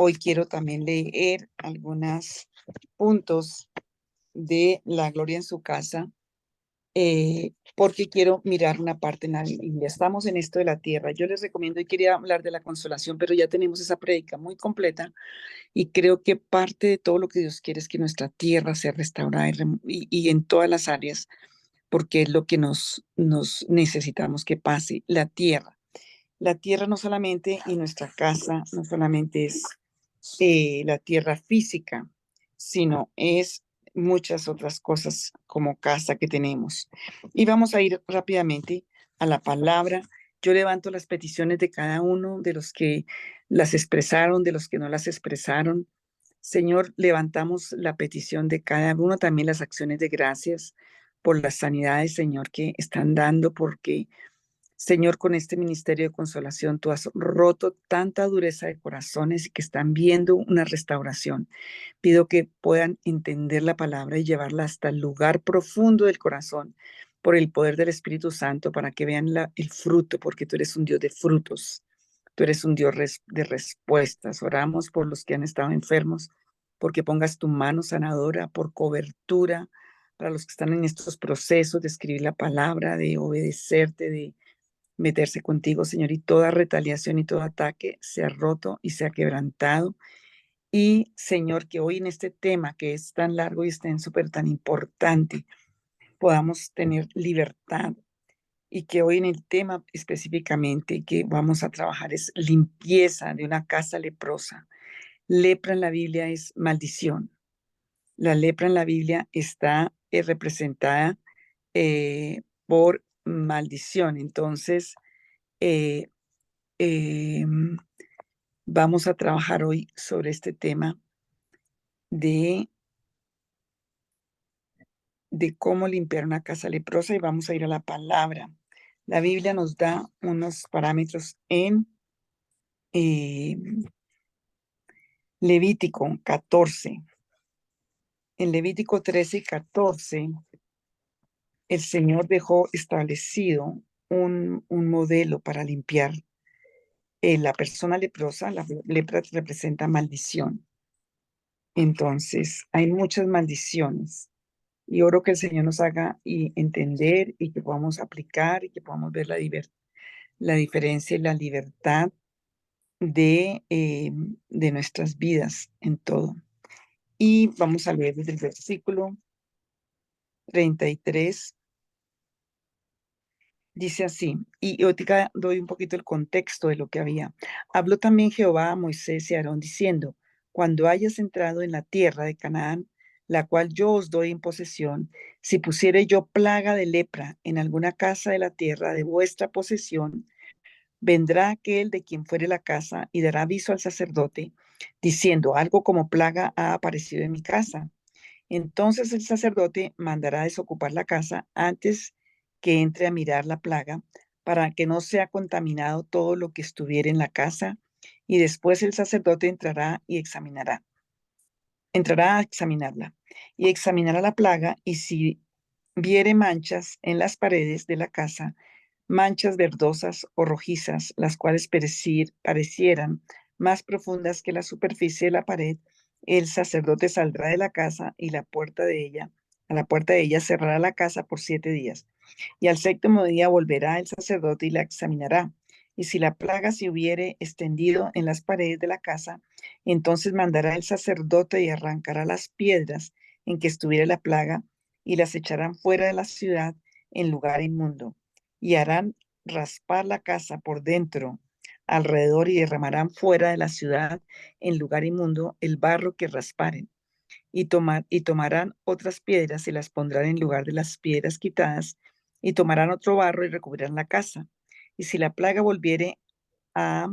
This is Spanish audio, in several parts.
hoy quiero también leer algunos puntos de la gloria en su casa, porque quiero mirar una parte en la Biblia. Estamos en esto de la tierra. Yo les recomiendo, y quería hablar de la consolación, pero ya tenemos esa prédica muy completa y creo que parte de todo lo que Dios quiere es que nuestra tierra sea restaurada y en todas las áreas, porque es lo que nos necesitamos que pase, la tierra. La tierra no solamente, y nuestra casa no solamente es la tierra física, sino es muchas otras cosas como casa que tenemos. Y vamos a ir rápidamente a la palabra. Yo levanto las peticiones de cada uno, de los que las expresaron, de los que no las expresaron. Señor, levantamos la petición de cada uno, también las acciones de gracias por las sanidades, Señor, que están dando, porque Señor, con este ministerio de consolación, tú has roto tanta dureza de corazones y que están viendo una restauración. Pido que puedan entender la palabra y llevarla hasta el lugar profundo del corazón por el poder del Espíritu Santo para que vean el fruto, porque tú eres un Dios de frutos. Tú eres un Dios de respuestas. Oramos por los que han estado enfermos, porque pongas tu mano sanadora, por cobertura, para los que están en estos procesos de escribir la palabra, de obedecerte, de meterse contigo, Señor, y toda retaliación y todo ataque sea roto y sea quebrantado. Y, Señor, que hoy en este tema que es tan largo y súper tan importante, podamos tener libertad y que hoy en el tema específicamente que vamos a trabajar es limpieza de una casa leprosa. Lepra en la Biblia es maldición. La lepra en la Biblia está representada por maldición. Entonces, eh, eh, vamos a trabajar hoy sobre este tema de, de cómo limpiar una casa leprosa y vamos a ir a la palabra. La Biblia nos da unos parámetros en eh, Levítico 14. En Levítico 13 y 14, el Señor dejó establecido un modelo para limpiar la persona leprosa. La lepra representa maldición. Entonces, hay muchas maldiciones. Y oro que el Señor nos haga y entender y que podamos aplicar y que podamos ver la diferencia y la libertad de nuestras vidas en todo. Y vamos a leer desde el versículo 33. Dice así, y ahorita doy un poquito el contexto de lo que había. Habló también Jehová a Moisés y a Aarón diciendo, cuando hayas entrado en la tierra de Canaán, la cual yo os doy en posesión, si pusiere yo plaga de lepra en alguna casa de la tierra de vuestra posesión, vendrá aquel de quien fuere la casa y dará aviso al sacerdote, diciendo, algo como plaga ha aparecido en mi casa. Entonces el sacerdote mandará desocupar la casa antes que entre a mirar la plaga, para que no sea contaminado todo lo que estuviera en la casa, y después el sacerdote entrará a examinarla, y examinará la plaga, y si viere manchas en las paredes de la casa, manchas verdosas o rojizas, las cuales parecieran más profundas que la superficie de la pared, el sacerdote saldrá de la casa y a la puerta de ella cerrará la casa por 7 días. Y al séptimo día volverá el sacerdote y la examinará. Y si la plaga se hubiere extendido en las paredes de la casa, entonces mandará el sacerdote y arrancará las piedras en que estuviera la plaga y las echarán fuera de la ciudad en lugar inmundo. Y harán raspar la casa por dentro alrededor y derramarán fuera de la ciudad en lugar inmundo el barro que rasparen. Y tomarán otras piedras y las pondrán en lugar de las piedras quitadas, y tomarán otro barro y recubrirán la casa. Y si la plaga volviere a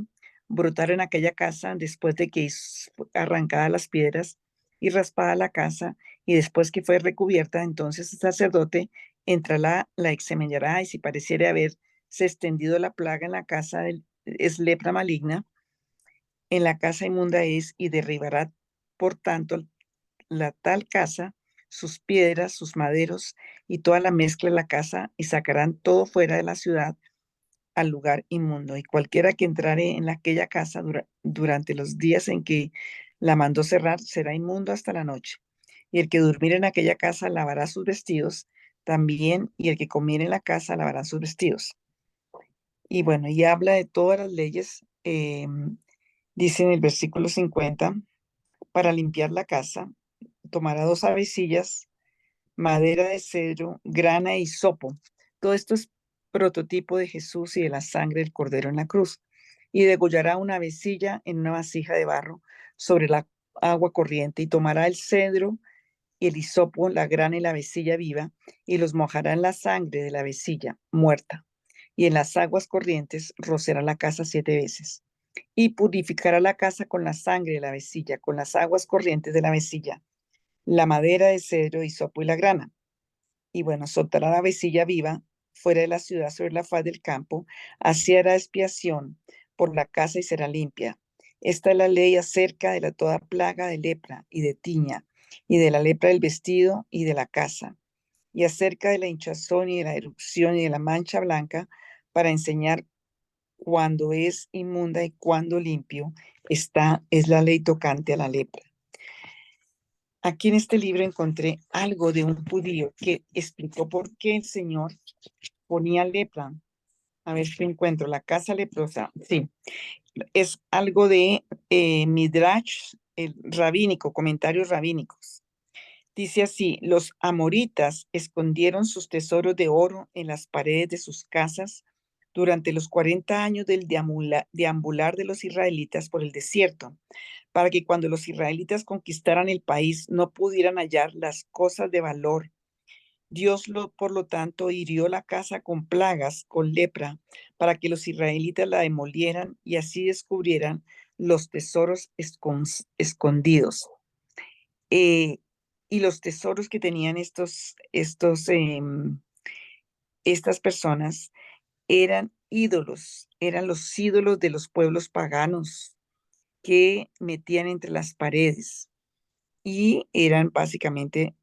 brotar en aquella casa, después de que es arrancadas las piedras y raspada la casa, y después que fue recubierta, entonces el sacerdote entrará, la examinará, y si pareciere haberse extendido la plaga en la casa, es lepra maligna, en la casa inmunda es, y derribará por tanto la tal casa, sus piedras, sus maderos y toda la mezcla de la casa, y sacarán todo fuera de la ciudad al lugar inmundo, y cualquiera que entrare en aquella casa durante los días en que la mandó cerrar será inmundo hasta la noche. Y el que durmiere en aquella casa lavará sus vestidos también, y el que comiere en la casa lavará sus vestidos. Y bueno, y habla de todas las leyes. Dice en el versículo 50, para limpiar la casa, tomará 2 avecillas, madera de cedro, grana y hisopo. Todo esto es prototipo de Jesús y de la sangre del Cordero en la cruz. Y degollará una avecilla en una vasija de barro sobre la agua corriente, y tomará el cedro y el hisopo, la grana y la avecilla viva, y los mojará en la sangre de la avecilla muerta, y en las aguas corrientes rocerá la casa 7 veces. Y purificará la casa con la sangre de la avecilla, con las aguas corrientes de la avecilla, la madera de cedro, hisopo y la grana. Y bueno, soltará la avecilla viva fuera de la ciudad sobre la faz del campo, así hará expiación por la casa y será limpia. Esta es la ley acerca de toda plaga de lepra y de tiña, y de la lepra del vestido y de la casa, y acerca de la hinchazón y de la erupción y de la mancha blanca, para enseñar cuando es inmunda y cuando limpio está, es la ley tocante a la lepra. Aquí en este libro encontré algo de un judío que explicó por qué el Señor ponía lepra. A ver si encuentro la casa leprosa. Sí, es algo de Midrash rabínico, comentarios rabínicos. Dice así: los amoritas escondieron sus tesoros de oro en las paredes de sus casas durante los 40 años del deambular de los israelitas por el desierto, para que cuando los israelitas conquistaran el país no pudieran hallar las cosas de valor. Dios, por lo tanto, hirió la casa con plagas, con lepra, para que los israelitas la demolieran y así descubrieran los tesoros escondidos. Eh, y los tesoros que tenían estas personas eran ídolos, eran los ídolos de los pueblos paganos que metían entre las paredes, y eran básicamente,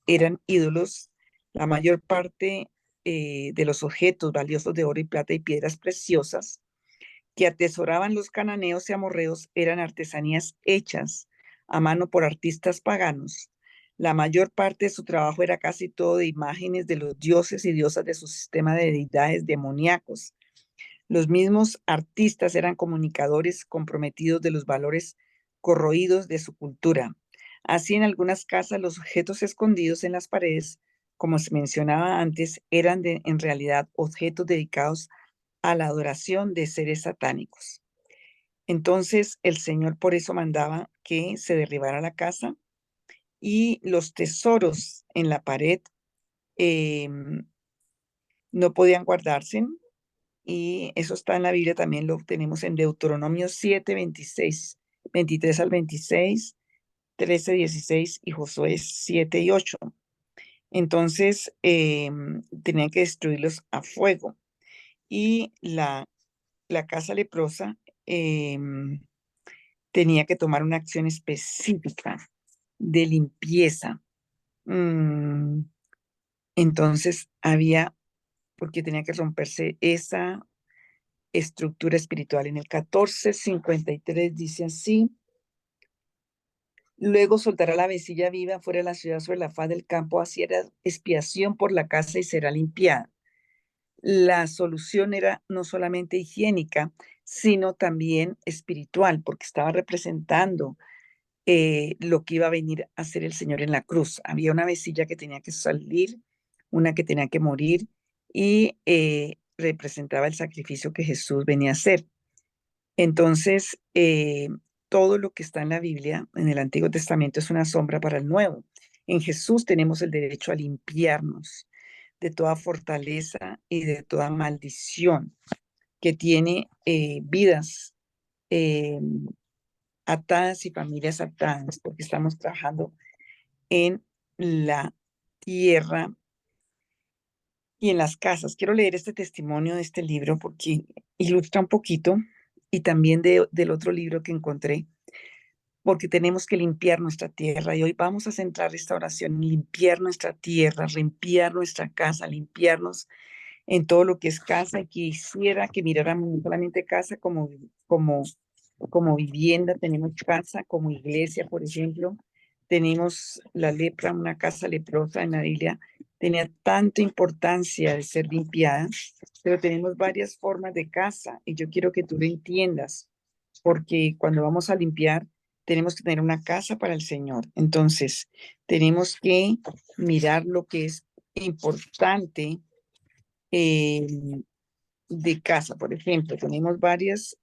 eran ídolos. La mayor parte de los objetos valiosos de oro y plata y piedras preciosas que atesoraban los cananeos y amorreos eran artesanías hechas a mano por artistas paganos. La mayor parte de su trabajo era casi todo de imágenes de los dioses y diosas de su sistema de deidades demoníacos. Los mismos artistas eran comunicadores comprometidos de los valores corroídos de su cultura. Así, en algunas casas, los objetos escondidos en las paredes, como se mencionaba antes, eran en realidad objetos dedicados a la adoración de seres satánicos. Entonces, el Señor por eso mandaba que se derribara la casa, y los tesoros en la pared no podían guardarse. Y eso está en la Biblia, también lo tenemos en Deuteronomio 7, 26, 23 al 26, 13, 16 y Josué 7 y 8. Entonces, tenían que destruirlos a fuego. Y la casa leprosa tenía que tomar una acción específica de limpieza. Mm, entonces, porque tenía que romperse esa estructura espiritual. En el 14:53 dice así: luego soltará la vecilla viva fuera de la ciudad sobre la faz del campo, así era expiación por la casa y será limpiada. La solución era no solamente higiénica, sino también espiritual, porque estaba representando lo que iba a venir a hacer el Señor en la cruz. Había una vecilla que tenía que salir, una que tenía que morir, y representaba el sacrificio que Jesús venía a hacer. Entonces, todo lo que está en la Biblia, en el Antiguo Testamento, es una sombra para el Nuevo. En Jesús tenemos el derecho a limpiarnos de toda fortaleza y de toda maldición que tiene vidas eh, atadas y familias atadas, porque estamos trabajando en la tierra y en las casas. Quiero leer este testimonio de este libro porque ilustra un poquito, y también del otro libro que encontré, porque tenemos que limpiar nuestra tierra. Y hoy vamos a centrar esta oración en limpiar nuestra tierra, limpiar nuestra casa, limpiarnos en todo lo que es casa, y quisiera que miráramos no solamente casa como vivienda, tenemos casa como iglesia, por ejemplo, tenemos la lepra, una casa leprosa en la Biblia, tenía tanta importancia de ser limpiada, pero tenemos varias formas de casa y yo quiero que tú lo entiendas, porque cuando vamos a limpiar, tenemos que tener una casa para el Señor. Entonces, tenemos que mirar lo que es importante eh, de casa. Por ejemplo, tenemos varias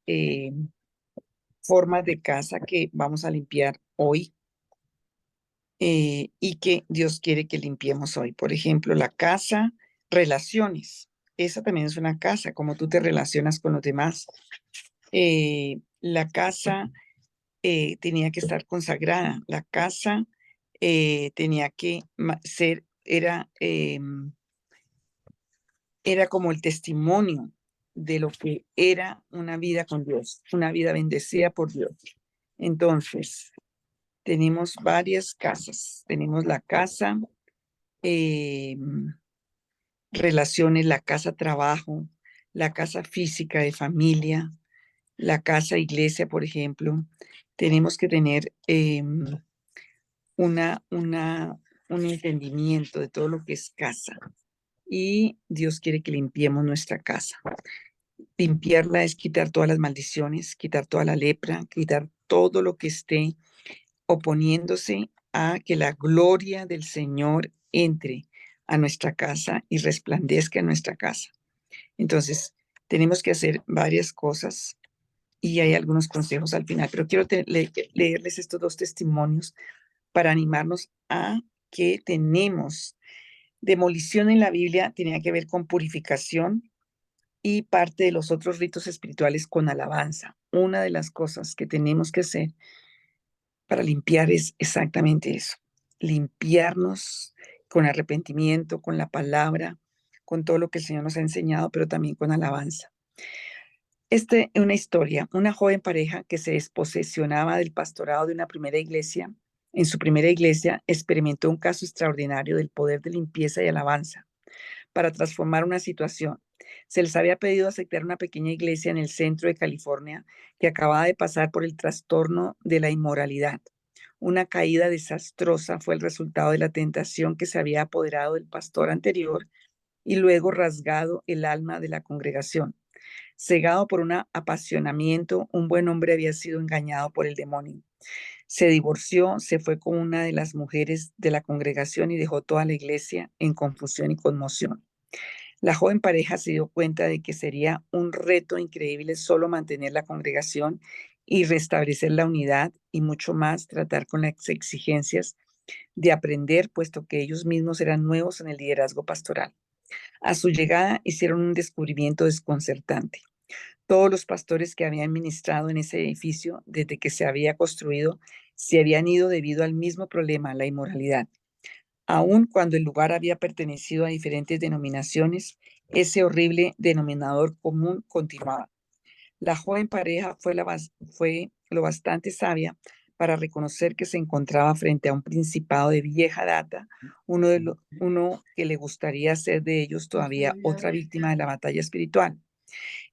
formas de casa que vamos a limpiar hoy y que Dios quiere que limpiemos hoy. Por ejemplo, la casa, relaciones. Esa también es una casa, como tú te relacionas con los demás. La casa tenía que estar consagrada. La casa tenía que ser, era como el testimonio de lo que era una vida con Dios, una vida bendecida por Dios. Entonces, tenemos varias casas. Tenemos la casa, eh, relaciones, la casa trabajo, la casa física de familia, la casa iglesia, por ejemplo. Tenemos que tener una, una, un entendimiento de todo lo que es casa. Y Dios quiere que limpiemos nuestra casa. Limpiarla es quitar todas las maldiciones, quitar toda la lepra, quitar todo lo que esté oponiéndose a que la gloria del Señor entre a nuestra casa y resplandezca en nuestra casa. Entonces, tenemos que hacer varias cosas y hay algunos consejos al final, pero quiero leerles estos dos testimonios para animarnos a que tenemos demolición en la Biblia, tenía que ver con purificación y parte de los otros ritos espirituales con alabanza. Una de las cosas que tenemos que hacer para limpiar es exactamente eso, limpiarnos con arrepentimiento, con la palabra, con todo lo que el Señor nos ha enseñado, pero también con alabanza. Es una historia, una joven pareja que se desposesionaba del pastorado de una primera iglesia. En su primera iglesia experimentó un caso extraordinario del poder de limpieza y alabanza para transformar una situación. Se les había pedido aceptar una pequeña iglesia en el centro de California que acababa de pasar por el trastorno de la inmoralidad. Una caída desastrosa fue el resultado de la tentación que se había apoderado del pastor anterior y luego rasgado el alma de la congregación. Cegado por un apasionamiento, un buen hombre había sido engañado por el demonio. Se divorció, se fue con una de las mujeres de la congregación y dejó toda la iglesia en confusión y conmoción. La joven pareja se dio cuenta de que sería un reto increíble solo mantener la congregación y restablecer la unidad y mucho más tratar con las exigencias de aprender, puesto que ellos mismos eran nuevos en el liderazgo pastoral. A su llegada hicieron un descubrimiento desconcertante. Todos los pastores que habían ministrado en ese edificio desde que se había construido se habían ido debido al mismo problema, la inmoralidad. Aun cuando el lugar había pertenecido a diferentes denominaciones, ese horrible denominador común continuaba. La joven pareja fue lo bastante sabia para reconocer que se encontraba frente a un principado de vieja data, uno que le gustaría ser de ellos todavía otra víctima de la batalla espiritual.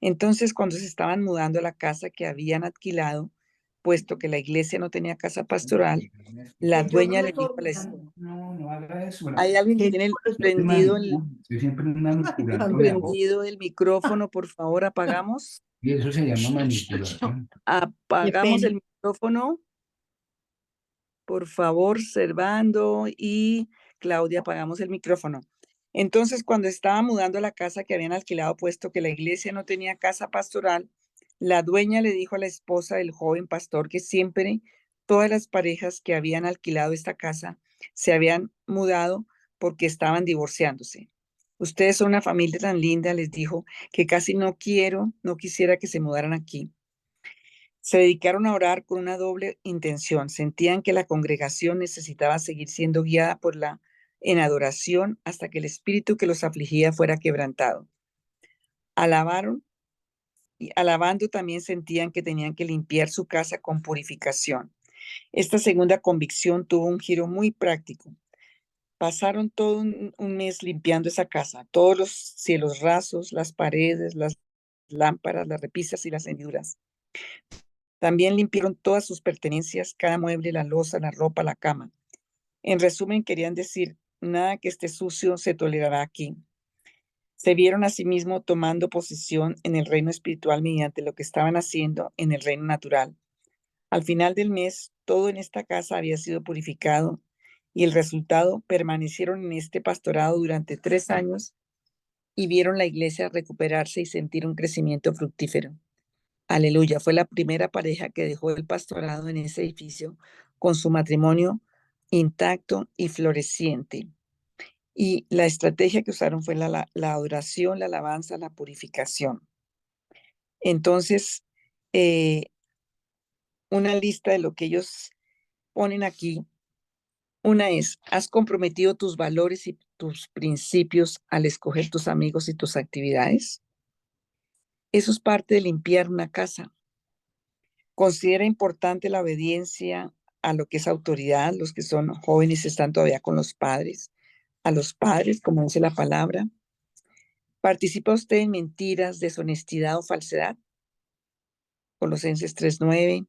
Entonces, cuando se estaban mudando a la casa que habían alquilado, puesto que la iglesia no tenía casa pastoral, la dueña le dijo a la esposa, No, no haga eso. Bueno, hay alguien que ¿qué tiene estoy manipulando? Estoy siempre manipulando la voz. prendido el micrófono, por favor, apagamos. Y eso se llama manipulación. Apagamos el micrófono, por favor, Servando y Claudia, apagamos el micrófono. Entonces, cuando estaba mudando a la casa que habían alquilado, puesto que la iglesia no tenía casa pastoral, la dueña le dijo a la esposa del joven pastor que siempre todas las parejas que habían alquilado esta casa se habían mudado porque estaban divorciándose. Ustedes son una familia tan linda, les dijo, que casi no quisiera que se mudaran aquí. Se dedicaron a orar con una doble intención. Sentían que la congregación necesitaba seguir siendo guiada en adoración hasta que el espíritu que los afligía fuera quebrantado. Alabaron y alabando también sentían que tenían que limpiar su casa con purificación. Esta segunda convicción tuvo un giro muy práctico. Pasaron todo un mes limpiando esa casa, todos los cielos rasos, las paredes, las lámparas, las repisas y las hendiduras. También limpiaron todas sus pertenencias, cada mueble, la loza, la ropa, la cama. En resumen, querían decir, nada que esté sucio se tolerará aquí. Se vieron a sí mismos tomando posesión en el reino espiritual mediante lo que estaban haciendo en el reino natural. Al final del mes, todo en esta casa había sido purificado y el resultado, permanecieron en este pastorado durante 3 años y vieron la iglesia recuperarse y sentir un crecimiento fructífero. Aleluya, fue la primera pareja que dejó el pastorado en ese edificio con su matrimonio intacto y floreciente. Y la estrategia que usaron fue la adoración, la alabanza, la purificación. Entonces, una lista de lo que ellos ponen aquí. Una es, has comprometido tus valores y tus principios al escoger tus amigos y tus actividades. Eso es parte de limpiar una casa. Considera importante la obediencia a lo que es autoridad. Los que son jóvenes están todavía con los padres. A los padres, como dice la palabra. ¿Participa usted en mentiras, deshonestidad o falsedad? Colosenses 3:9,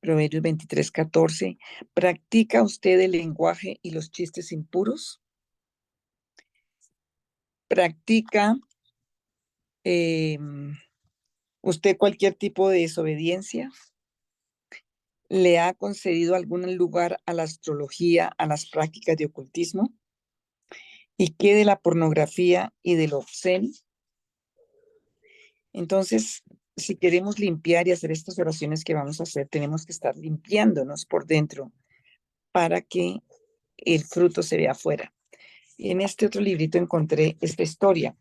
Proverbios 23:14. ¿Practica usted el lenguaje y los chistes impuros? ¿Practica usted cualquier tipo de desobediencia? ¿Le ha concedido algún lugar a la astrología, a las prácticas de ocultismo? ¿Y qué de la pornografía y del obsceno? Entonces, si queremos limpiar y hacer estas oraciones que vamos a hacer, tenemos que estar limpiándonos por dentro para que el fruto se vea afuera. Y en este otro librito encontré esta historia.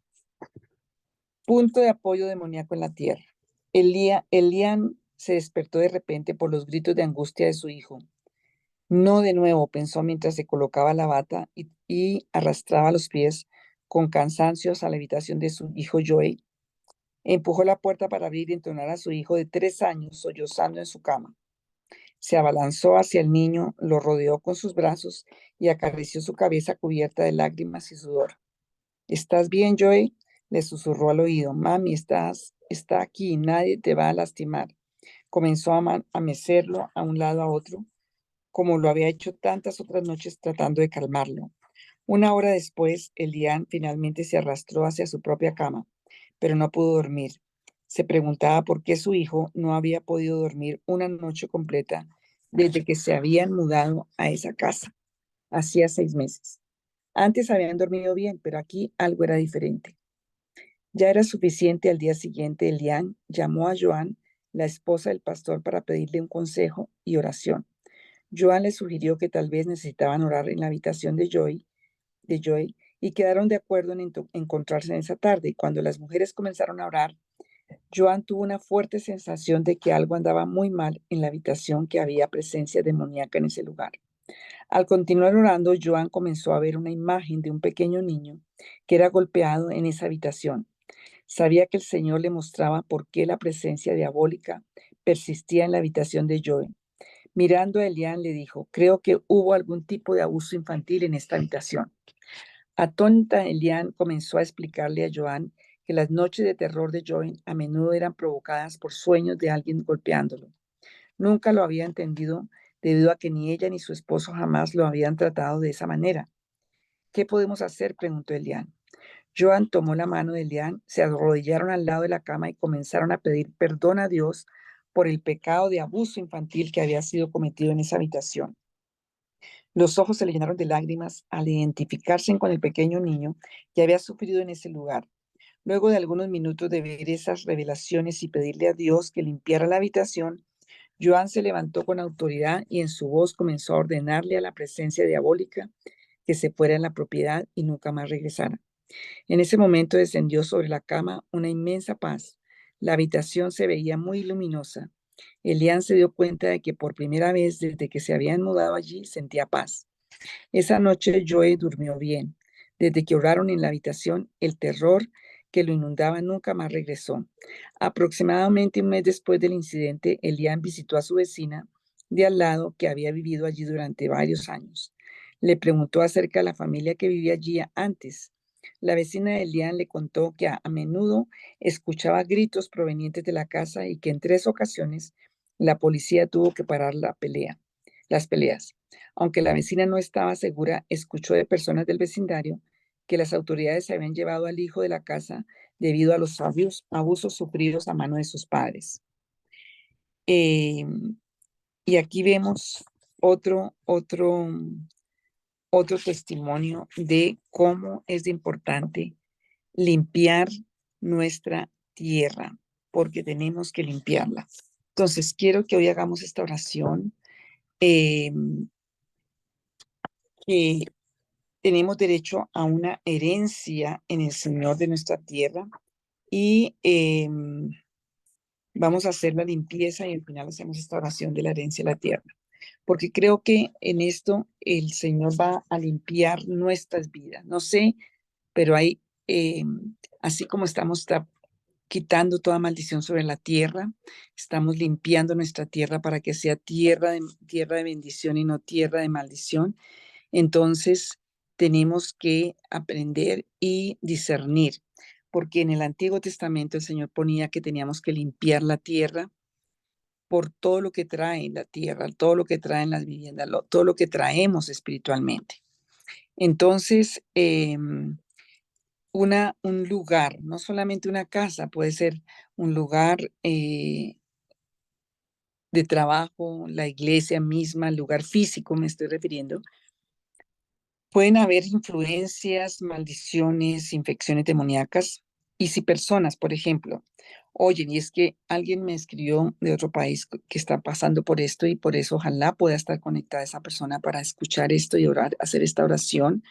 Punto de apoyo demoníaco en la tierra. Elián se despertó de repente por los gritos de angustia de su hijo. No de nuevo, pensó mientras se colocaba la bata y arrastraba los pies con cansancio a la habitación de su hijo Joey. Empujó la puerta para abrir y entonar a su hijo de 3 años sollozando en su cama. Se abalanzó hacia el niño, lo rodeó con sus brazos y acarició su cabeza cubierta de lágrimas y sudor. ¿Estás bien, Joey? Le susurró al oído. Mami, está aquí, nadie te va a lastimar. Comenzó a mecerlo a un lado a otro, como lo había hecho tantas otras noches tratando de calmarlo. 1 hora después, Elián finalmente se arrastró hacia su propia cama, pero no pudo dormir. Se preguntaba por qué su hijo no había podido dormir una noche completa desde que se habían mudado a esa casa. Hacía 6 meses. Antes habían dormido bien, pero aquí algo era diferente. Ya era suficiente. Al día siguiente, Elián llamó a Joan, la esposa del pastor, para pedirle un consejo y oración. Joan le sugirió que tal vez necesitaban orar en la habitación de Joey, y quedaron de acuerdo en encontrarse en esa tarde. Y cuando las mujeres comenzaron a orar, Joan tuvo una fuerte sensación de que algo andaba muy mal en la habitación, que había presencia demoníaca en ese lugar. Al continuar orando, Joan comenzó a ver una imagen de un pequeño niño que era golpeado en esa habitación. Sabía que el Señor le mostraba por qué la presencia diabólica persistía en la habitación de Joey. Mirando a Elián, le dijo, creo que hubo algún tipo de abuso infantil en esta habitación. Atónita, Elián comenzó a explicarle a Joan que las noches de terror de Joey a menudo eran provocadas por sueños de alguien golpeándolo. Nunca lo había entendido debido a que ni ella ni su esposo jamás lo habían tratado de esa manera. ¿Qué podemos hacer?, preguntó Elián. Joan tomó la mano de Elián, se arrodillaron al lado de la cama y comenzaron a pedir perdón a Dios por el pecado de abuso infantil que había sido cometido en esa habitación. Los ojos se le llenaron de lágrimas al identificarse con el pequeño niño que había sufrido en ese lugar. Luego de algunos minutos de ver esas revelaciones y pedirle a Dios que limpiara la habitación, Joan se levantó con autoridad y en su voz comenzó a ordenarle a la presencia diabólica que se fuera en la propiedad y nunca más regresara. En ese momento descendió sobre la cama una inmensa paz. La habitación se veía muy luminosa. Elián se dio cuenta de que por primera vez desde que se habían mudado allí sentía paz. Esa noche Joey durmió bien. Desde que oraron en la habitación, el terror que lo inundaba nunca más regresó. Aproximadamente un mes después del incidente, Elián visitó a su vecina de al lado, que había vivido allí durante varios años. Le preguntó acerca de la familia que vivía allí antes. La vecina de Elian le contó que a menudo escuchaba gritos provenientes de la casa y que en 3 ocasiones la policía tuvo que parar las peleas. Aunque la vecina no estaba segura, escuchó de personas del vecindario que las autoridades se habían llevado al hijo de la casa debido a los abusos sufridos a mano de sus padres. Eh, y aquí vemos otro, otro, otro testimonio de cómo es de importante limpiar nuestra tierra, porque tenemos que limpiarla. Entonces, quiero que hoy hagamos esta oración, eh, que tenemos derecho a una herencia en el Señor de nuestra tierra y vamos a hacer la limpieza y al final hacemos esta oración de la herencia de la tierra, porque creo que en esto el Señor va a limpiar nuestras vidas. No sé, pero hay, así como estamos quitando toda maldición sobre la tierra, estamos limpiando nuestra tierra para que sea tierra de bendición y no tierra de maldición. Entonces, tenemos que aprender y discernir, porque en el Antiguo Testamento el Señor ponía que teníamos que limpiar la tierra por todo lo que trae la tierra, todo lo que traen las viviendas, todo lo que traemos espiritualmente. Entonces, un lugar, no solamente una casa, puede ser un lugar de trabajo, la iglesia misma, el lugar físico, me estoy refiriendo. Pueden haber influencias, maldiciones, infecciones demoníacas. Y si personas, por ejemplo, oyen, y es que alguien me escribió de otro país que está pasando por esto y por eso ojalá pueda estar conectada esa persona para escuchar esto y orar, hacer esta oración.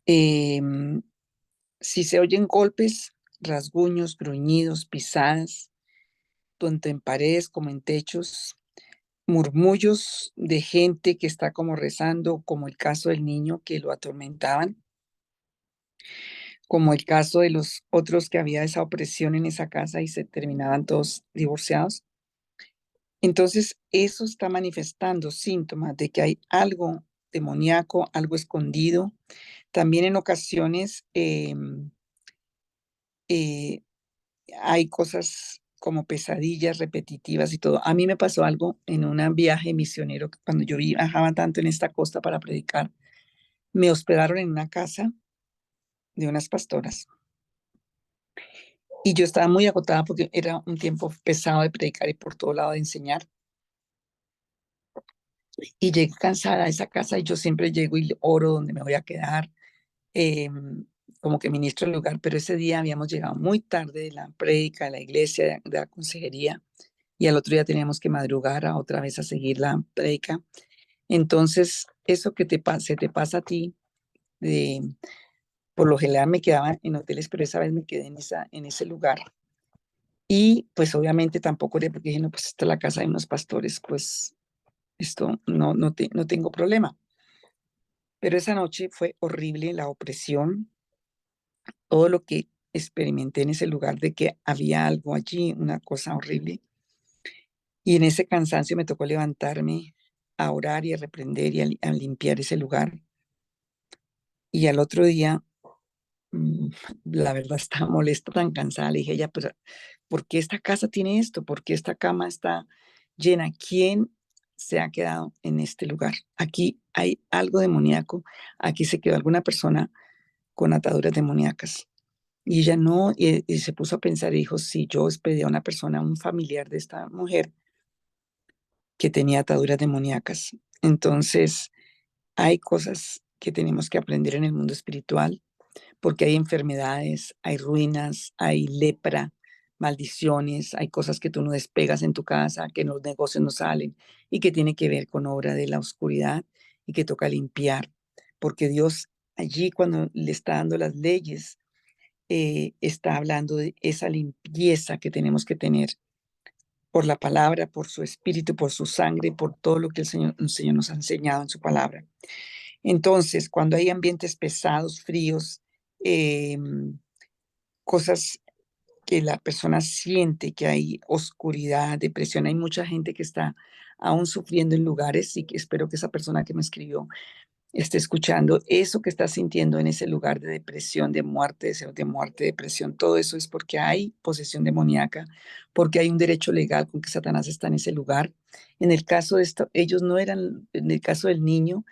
Si se oyen golpes, rasguños, gruñidos, pisadas, tanto en paredes como en techos, murmullos de gente que está como rezando, como el caso del niño que lo atormentaban, como el caso de los otros que había esa opresión en esa casa y se terminaban todos divorciados. Entonces, eso está manifestando síntomas de que hay algo demoníaco, algo escondido. También en ocasiones eh, hay cosas como pesadillas repetitivas y todo. A mí me pasó algo en un viaje misionero cuando yo viajaba tanto en esta costa para predicar. Me hospedaron en una casa de unas pastoras y yo estaba muy agotada porque era un tiempo pesado de predicar y por todo lado de enseñar. Y llegué cansada a esa casa y yo siempre llego y oro donde me voy a quedar, eh, como que ministro el lugar, pero ese día habíamos llegado muy tarde de la prédica, de la iglesia, de la consejería, y al otro día teníamos que madrugar a otra vez a seguir la prédica. Entonces, eso que te pasa a ti, de, por lo general me quedaba en hoteles, pero esa vez me quedé en ese lugar. Y pues obviamente tampoco era porque dije, no, pues esta es la casa de unos pastores, pues esto no tengo problema. Pero esa noche fue horrible la opresión, todo lo que experimenté en ese lugar de que había algo allí, una cosa horrible. Y en ese cansancio me tocó levantarme a orar y a reprender y a limpiar ese lugar. Y al otro día, mm, la verdad estaba molesta, tan cansada. Le dije, ya, pero ¿por qué esta casa tiene esto? ¿Por qué esta cama está llena? ¿Quién se ha quedado en este lugar? Aquí hay algo demoníaco. Aquí se quedó alguna persona con ataduras demoníacas. Y ella no, y se puso a pensar y dijo, si yo hospedé a una persona, un familiar de esta mujer que tenía ataduras demoníacas. Entonces, hay cosas que tenemos que aprender en el mundo espiritual, porque hay enfermedades, hay ruinas, hay lepra, maldiciones, hay cosas que tú no despegas en tu casa, que en los negocios no salen y que tiene que ver con obra de la oscuridad y que toca limpiar, porque Dios allí cuando le está dando las leyes, está hablando de esa limpieza que tenemos que tener por la palabra, por su espíritu, por su sangre, por todo lo que el Señor nos ha enseñado en su palabra. Entonces, cuando hay ambientes pesados, fríos, eh, cosas que la persona siente, que hay oscuridad, depresión, hay mucha gente que está aún sufriendo en lugares y que espero que esa persona que me escribió esté escuchando, eso que está sintiendo en ese lugar de depresión, de muerte, deseo de muerte, depresión, todo eso es porque hay posesión demoníaca, porque hay un derecho legal con que Satanás está en ese lugar. En el caso de esto, ellos no eran, en el caso del niño,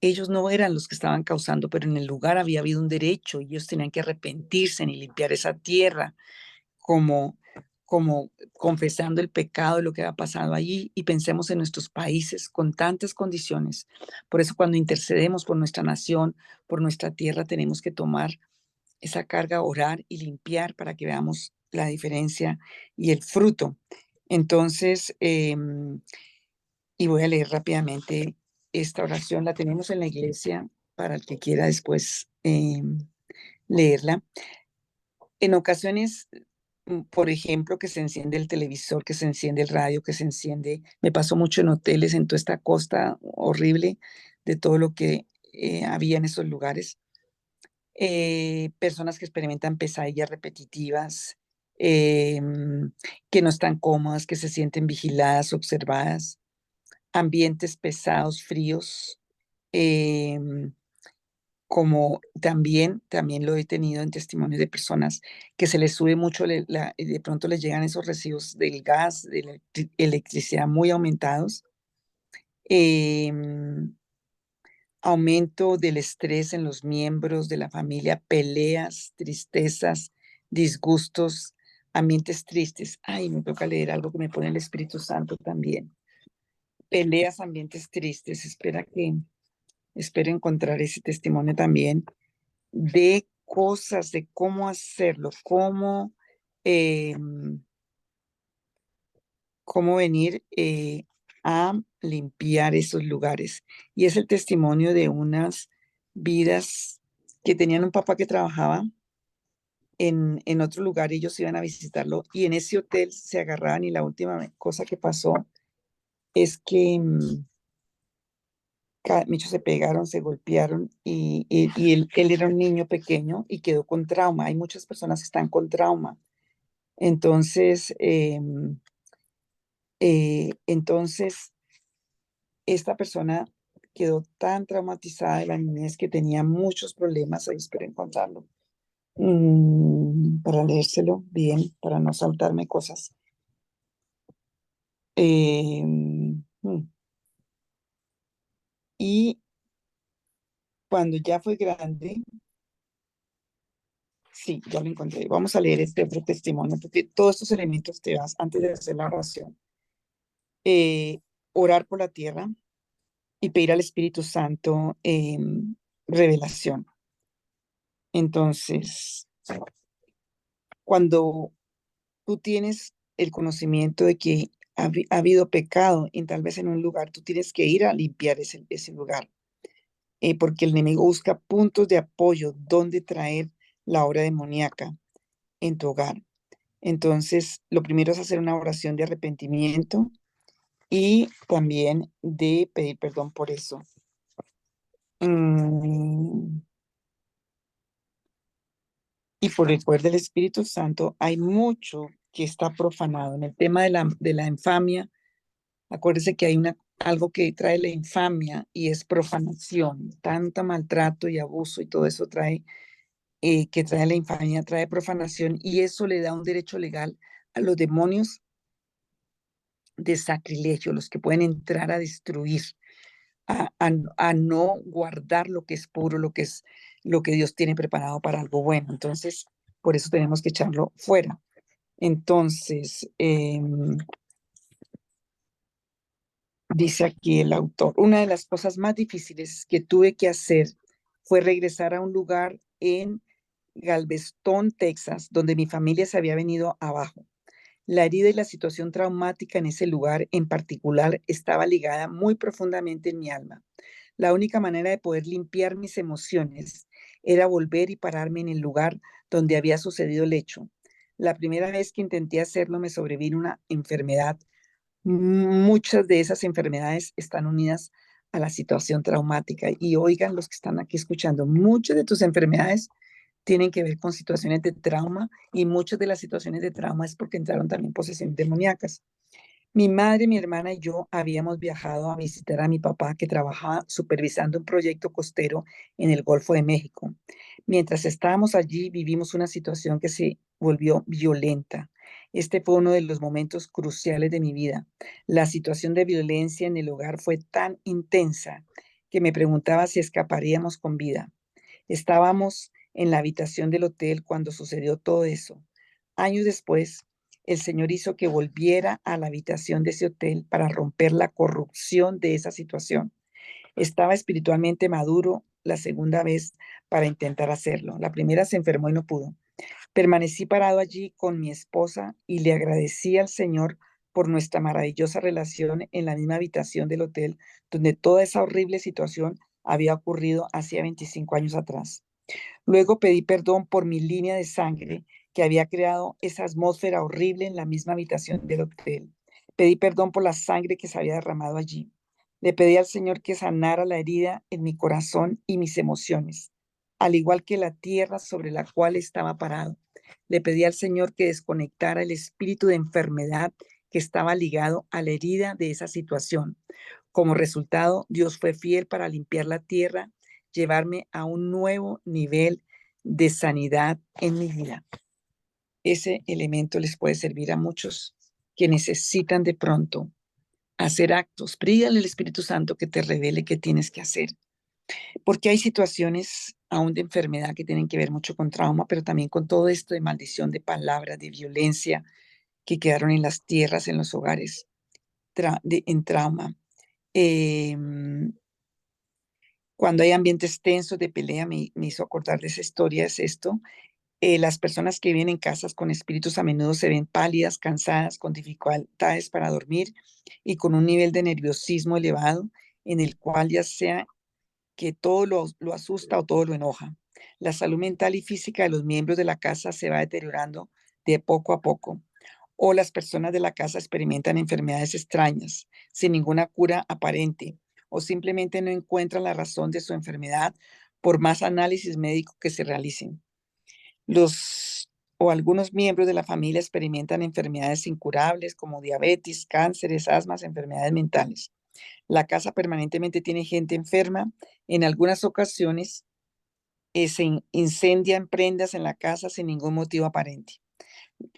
ellos no eran los que estaban causando, pero en el lugar había habido un derecho y ellos tenían que arrepentirse y limpiar esa tierra como, como confesando el pecado de lo que ha pasado allí, y pensemos en nuestros países con tantas condiciones. Por eso cuando intercedemos por nuestra nación, por nuestra tierra, tenemos que tomar esa carga, orar y limpiar para que veamos la diferencia y el fruto. Entonces, y voy a leer rápidamente esta oración, la tenemos en la iglesia para el que quiera después leerla. En ocasiones, por ejemplo, que se enciende el televisor, que se enciende el radio, que se enciende, me pasó mucho en hoteles, en toda esta costa horrible de todo lo que había en esos lugares. Personas que experimentan pesadillas repetitivas, que no están cómodas, que se sienten vigiladas, observadas, ambientes pesados, fríos, em, como también lo he tenido en testimonios de personas que se les sube mucho, de pronto les llegan esos recibos del gas, de la electricidad muy aumentados, em, aumento del estrés en los miembros de la familia, peleas, tristezas, disgustos, ambientes tristes. Ay, me toca leer algo que me pone el Espíritu Santo también. Peleas, ambientes tristes. Espero encontrar ese testimonio también de cosas, de cómo hacerlo, eh, cómo venir a limpiar esos lugares. Y es el testimonio de unas vidas que tenían un papá que trabajaba en otro lugar, ellos iban a visitarlo y en ese hotel se agarraban, y la última cosa que pasó es que muchos se pegaron, se golpearon y él era un niño pequeño y quedó con trauma. Hay muchas personas que están con trauma. Entonces, entonces esta persona quedó tan traumatizada de la niñez que tenía muchos problemas. Ahí espero encontrarlo para leérselo bien, para no saltarme cosas. Y cuando ya fue grande, sí, ya lo encontré. Vamos a leer este otro testimonio, porque todos estos elementos te vas antes de hacer la oración. Orar por la tierra y pedir al Espíritu Santo revelación. Entonces, cuando tú tienes el conocimiento de que ha habido pecado en tal vez en un lugar, tú tienes que ir a limpiar ese lugar, porque el enemigo busca puntos de apoyo donde traer la obra demoníaca en tu hogar. Entonces, lo primero es hacer una oración de arrepentimiento y también de pedir perdón por eso. Y por el poder del Espíritu Santo hay mucho que está profanado. En el tema de la infamia, acuérdese que hay algo que trae la infamia y es profanación. Tanta maltrato y abuso y todo eso que trae la infamia, trae profanación, y eso le da un derecho legal a los demonios de sacrilegio, los que pueden entrar a destruir, a no guardar lo que es puro, lo que Dios tiene preparado para algo bueno. Entonces, por eso tenemos que echarlo fuera. Entonces, dice aquí el autor, una de las cosas más difíciles que tuve que hacer fue regresar a un lugar en Galveston, Texas, donde mi familia se había venido abajo. La herida y la situación traumática en ese lugar en particular estaba ligada muy profundamente en mi alma. La única manera de poder limpiar mis emociones era volver y pararme en el lugar donde había sucedido el hecho. La primera vez que intenté hacerlo me sobrevino una enfermedad. Muchas de esas enfermedades están unidas a la situación traumática. Y oigan los que están aquí escuchando, muchas de tus enfermedades tienen que ver con situaciones de trauma, y muchas de las situaciones de trauma es porque entraron también posesiones demoníacas. Mi madre, mi hermana y yo habíamos viajado a visitar a mi papá que trabajaba supervisando un proyecto costero en el Golfo de México. Mientras estábamos allí, vivimos una situación que se volvió violenta. Este fue uno de los momentos cruciales de mi vida. La situación de violencia en el hogar fue tan intensa que me preguntaba si escaparíamos con vida. Estábamos en la habitación del hotel cuando sucedió todo eso. Años después, el Señor hizo que volviera a la habitación de ese hotel para romper la corrupción de esa situación. Estaba espiritualmente maduro la segunda vez para intentar hacerlo. La primera se enfermó y no pudo. Permanecí parado allí con mi esposa y le agradecí al Señor por nuestra maravillosa relación en la misma habitación del hotel donde toda esa horrible situación había ocurrido hacía 25 años atrás. Luego pedí perdón por mi línea de sangre que había creado esa atmósfera horrible en la misma habitación del hotel. Pedí perdón por la sangre que se había derramado allí. Le pedí al Señor que sanara la herida en mi corazón y mis emociones, al igual que la tierra sobre la cual estaba parado. Le pedí al Señor que desconectara el espíritu de enfermedad que estaba ligado a la herida de esa situación. Como resultado, Dios fue fiel para limpiar la tierra, llevarme a un nuevo nivel de sanidad en mi vida. Ese elemento les puede servir a muchos que necesitan de pronto hacer actos. Pídale al Espíritu Santo que te revele qué tienes que hacer. Porque hay situaciones aún de enfermedad que tienen que ver mucho con trauma, pero también con todo esto de maldición, de palabras, de violencia que quedaron en las tierras, en los hogares, en trauma. Eh, Cuando hay ambientes tensos de pelea, me hizo acordar de esa historia, es esto. Las personas que viven en casas con espíritus a menudo se ven pálidas, cansadas, con dificultades para dormir y con un nivel de nerviosismo elevado en el cual ya sea que todo lo asusta o todo lo enoja. La salud mental y física de los miembros de la casa se va deteriorando de poco a poco. O las personas de la casa experimentan enfermedades extrañas, sin ninguna cura aparente, o simplemente no encuentran la razón de su enfermedad por más análisis médicos que se realicen. Los o algunos miembros de la familia experimentan enfermedades incurables como diabetes, cánceres, asmas, enfermedades mentales. La casa permanentemente tiene gente enferma. En algunas ocasiones se incendian prendas en la casa sin ningún motivo aparente.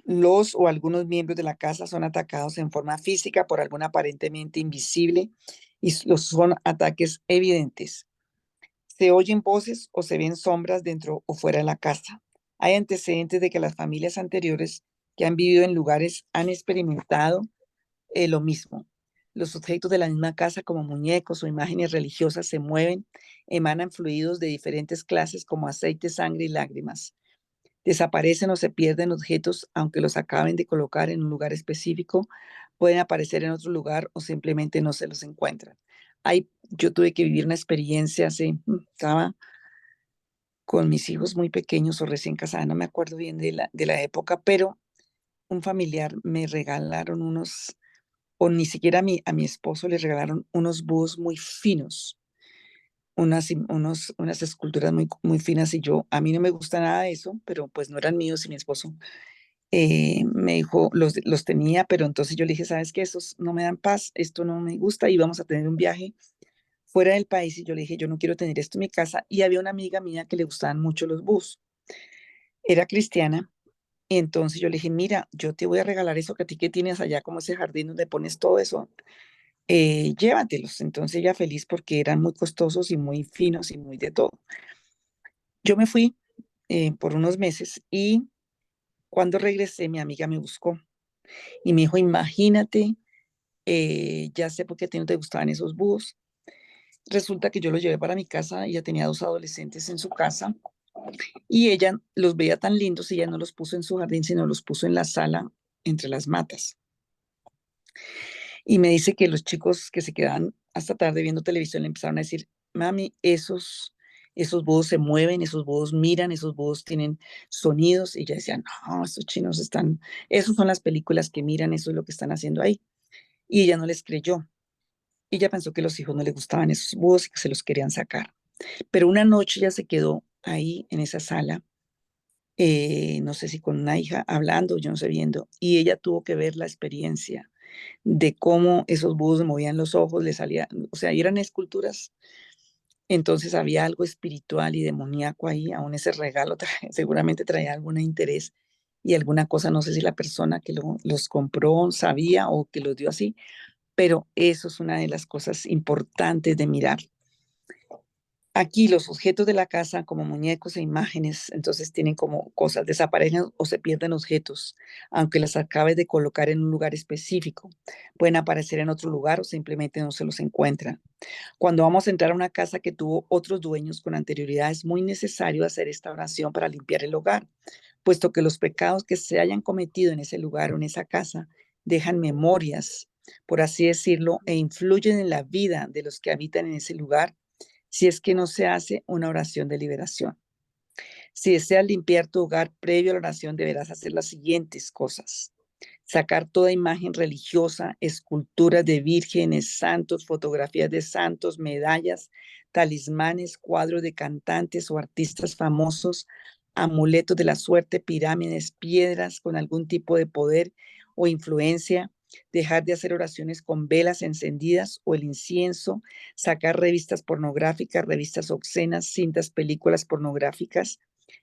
Los o algunos miembros de la casa son atacados en forma física por algún aparentemente invisible y los son ataques evidentes. Se oyen voces o se ven sombras dentro o fuera de la casa. Hay antecedentes de que las familias anteriores que han vivido en lugares han experimentado lo mismo. Los objetos de la misma casa, como muñecos o imágenes religiosas, se mueven, emanan fluidos de diferentes clases como aceite, sangre y lágrimas. Desaparecen o se pierden objetos, aunque los acaben de colocar en un lugar específico, pueden aparecer en otro lugar o simplemente no se los encuentran. Yo tuve que vivir una experiencia estaba con mis hijos muy pequeños o recién casada, no me acuerdo bien de la época, pero un familiar me regalaron unos, o ni siquiera a mi esposo le regalaron unos búhos muy finos, unas esculturas muy, muy finas y a mí no me gusta nada de eso, pero pues no eran míos y mi esposo me dijo, los tenía, pero entonces yo le dije, ¿sabes qué? Esos no me dan paz, esto no me gusta y vamos a tener un viaje fuera del país y yo le dije, yo no quiero tener esto en mi casa y había una amiga mía que le gustaban mucho los búhos, era cristiana. Y entonces yo le dije, mira, yo te voy a regalar eso que a ti que tienes allá, como ese jardín donde pones todo eso, llévatelos. Entonces ella feliz porque eran muy costosos y muy finos y muy de todo. Yo me fui por unos meses y cuando regresé mi amiga me buscó y me dijo, imagínate, ya sé por qué a ti no te gustaban esos búhos. Resulta que yo los llevé para mi casa, ella tenía dos adolescentes en su casa y ella los veía tan lindos y ella no los puso en su jardín, sino los puso en la sala entre las matas. Y me dice que los chicos que se quedaban hasta tarde viendo televisión le empezaron a decir, mami, esos búhos se mueven, esos búhos miran, esos búhos tienen sonidos. Y ella decía, no, estos chinos están, esos son las películas que miran, eso es lo que están haciendo ahí. Y ella no les creyó. Ella pensó que los hijos no les gustaban esos búhos y que se los querían sacar. Pero una noche ella se quedó ahí en esa sala, no sé si con una hija hablando, yo no sé viendo, y ella tuvo que ver la experiencia de cómo esos búhos movían los ojos, le salía, o sea, eran esculturas. Entonces había algo espiritual y demoníaco ahí, aún ese regalo seguramente traía algún interés y alguna cosa, no sé si la persona que los compró sabía o que los dio así, pero eso es una de las cosas importantes de mirar. Aquí los objetos de la casa, como muñecos e imágenes, entonces tienen como cosas, desaparecen o se pierden objetos, aunque las acabes de colocar en un lugar específico. Pueden aparecer en otro lugar o simplemente no se los encuentran. Cuando vamos a entrar a una casa que tuvo otros dueños con anterioridad, es muy necesario hacer esta oración para limpiar el hogar, puesto que los pecados que se hayan cometido en ese lugar o en esa casa dejan memorias, por así decirlo, e influyen en la vida de los que habitan en ese lugar si es que no se hace una oración de liberación. Si deseas limpiar tu hogar previo a la oración, deberás hacer las siguientes cosas: sacar toda imagen religiosa, esculturas de vírgenes, santos, fotografías de santos, medallas, talismanes, cuadros de cantantes o artistas famosos, amuletos de la suerte, pirámides, piedras con algún tipo de poder o influencia, dejar de hacer oraciones con velas encendidas o el incienso, sacar revistas pornográficas, revistas obscenas, cintas, películas pornográficas,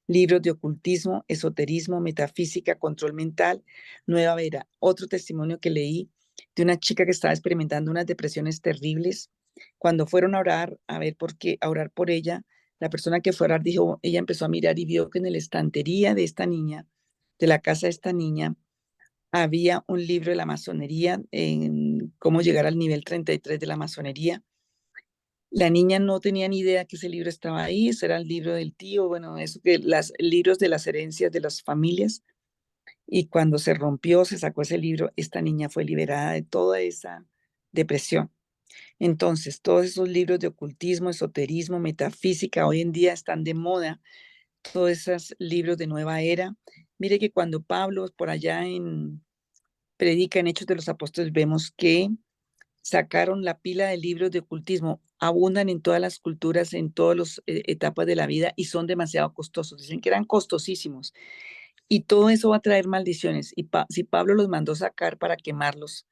libros de ocultismo, esoterismo, metafísica, control mental, nueva era. Otro testimonio que leí de una chica que estaba experimentando unas depresiones terribles. Cuando fueron a orar, a ver por qué, a orar por ella, la persona que fue a orar dijo, ella empezó a mirar y vio que en la estantería de esta niña, de la casa de esta niña, había un libro de la masonería, en cómo llegar al nivel 33 de la masonería. La niña no tenía ni idea que ese libro estaba ahí, ese era el libro del tío, bueno, eso que los libros de las herencias de las familias. Y cuando se rompió, se sacó ese libro, esta niña fue liberada de toda esa depresión. Entonces, todos esos libros de ocultismo, esoterismo, metafísica, hoy en día están de moda, todos esos libros de nueva era. Mire que cuando Pablo por allá predica en Hechos de los Apóstoles, vemos que sacaron la pila de libros de ocultismo, abundan en todas las culturas, en todas las etapas de la vida y son demasiado costosos. Dicen que eran costosísimos. Y todo eso va a traer maldiciones. Y si Pablo los mandó sacar para quemarlos,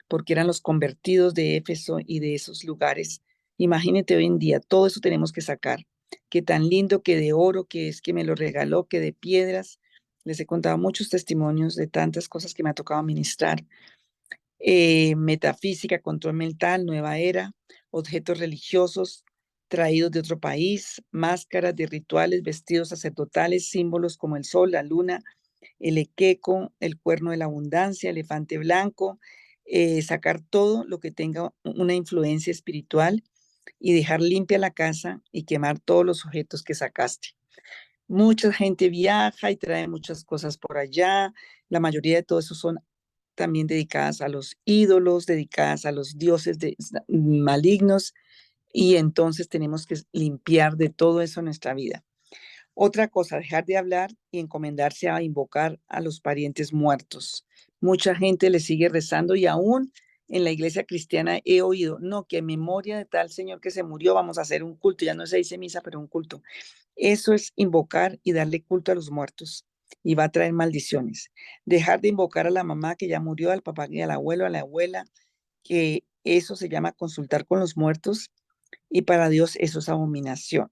porque eran los convertidos de Éfeso y de esos lugares, imagínate hoy en día, todo eso tenemos que sacar. Que tan lindo, que de oro, que es que me lo regaló, que de piedras. Les he contado muchos testimonios de tantas cosas que me ha tocado ministrar. Metafísica, control mental, nueva era, objetos religiosos traídos de otro país, máscaras de rituales, vestidos sacerdotales, símbolos como el sol, la luna, el equeco, el cuerno de la abundancia, elefante blanco, sacar todo lo que tenga una influencia espiritual y dejar limpia la casa y quemar todos los objetos que sacaste. Mucha gente viaja y trae muchas cosas por allá. La mayoría de todo eso son también dedicadas a los ídolos, dedicadas a los dioses malignos, y entonces tenemos que limpiar de todo eso nuestra vida. Otra cosa, dejar de hablar y encomendarse a invocar a los parientes muertos. Mucha gente le sigue rezando y aún en la iglesia cristiana he oído, no, que en memoria de tal señor que se murió vamos a hacer un culto, ya no se dice misa, pero un culto. Eso es invocar y darle culto a los muertos y va a traer maldiciones. Dejar de invocar a la mamá que ya murió, al papá y al abuelo, a la abuela, que eso se llama consultar con los muertos y para Dios eso es abominación.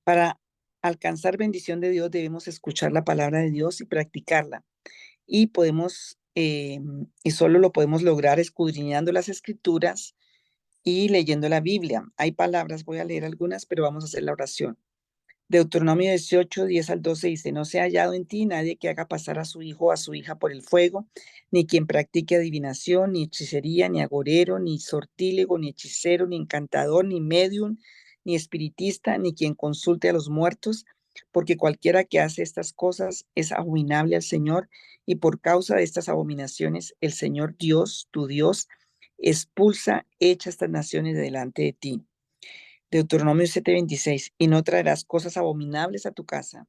Para alcanzar bendición de Dios debemos escuchar la palabra de Dios y practicarla. Y y solo lo podemos lograr escudriñando las escrituras y leyendo la Biblia. Hay palabras, voy a leer algunas, pero vamos a hacer la oración. Deuteronomio 18, 10 al 12 dice, no se ha hallado en ti nadie que haga pasar a su hijo o a su hija por el fuego, ni quien practique adivinación, ni hechicería, ni agorero, ni sortílego, ni hechicero, ni encantador, ni medium, ni espiritista, ni quien consulte a los muertos, porque cualquiera que hace estas cosas es abominable al Señor, y por causa de estas abominaciones el Señor Dios, tu Dios, expulsa, echa estas naciones de delante de ti. Deuteronomio 7:26, y no traerás cosas abominables a tu casa,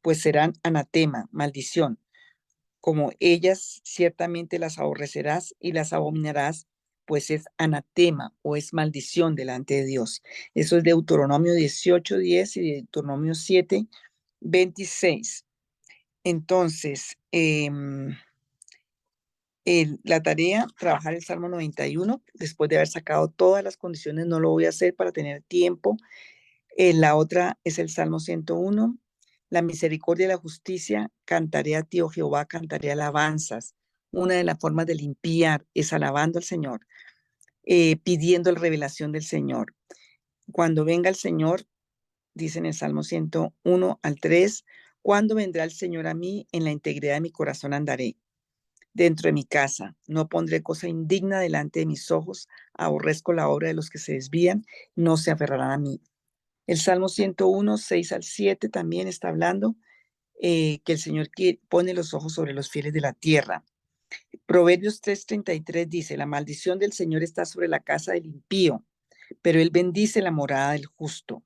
pues serán anatema, maldición, como ellas ciertamente las aborrecerás y las abominarás, pues es anatema o es maldición delante de Dios. Eso es Deuteronomio 18:10 y Deuteronomio 7:26. Entonces, La tarea, trabajar el Salmo 91, después de haber sacado todas las condiciones, no lo voy a hacer para tener tiempo. La otra es el Salmo 101, la misericordia y la justicia, cantaré a ti, oh Jehová, cantaré alabanzas. Una de las formas de limpiar es alabando al Señor, pidiendo la revelación del Señor. Cuando venga el Señor, dice en el Salmo 101 al 3, cuando vendrá el Señor a mí, en la integridad de mi corazón andaré. Dentro de mi casa, no pondré cosa indigna delante de mis ojos, aborrezco la obra de los que se desvían, no se aferrarán a mí. El Salmo 101, 6 al 7 también está hablando que el Señor pone los ojos sobre los fieles de la tierra. Proverbios 3:33 dice, la maldición del Señor está sobre la casa del impío, pero él bendice la morada del justo.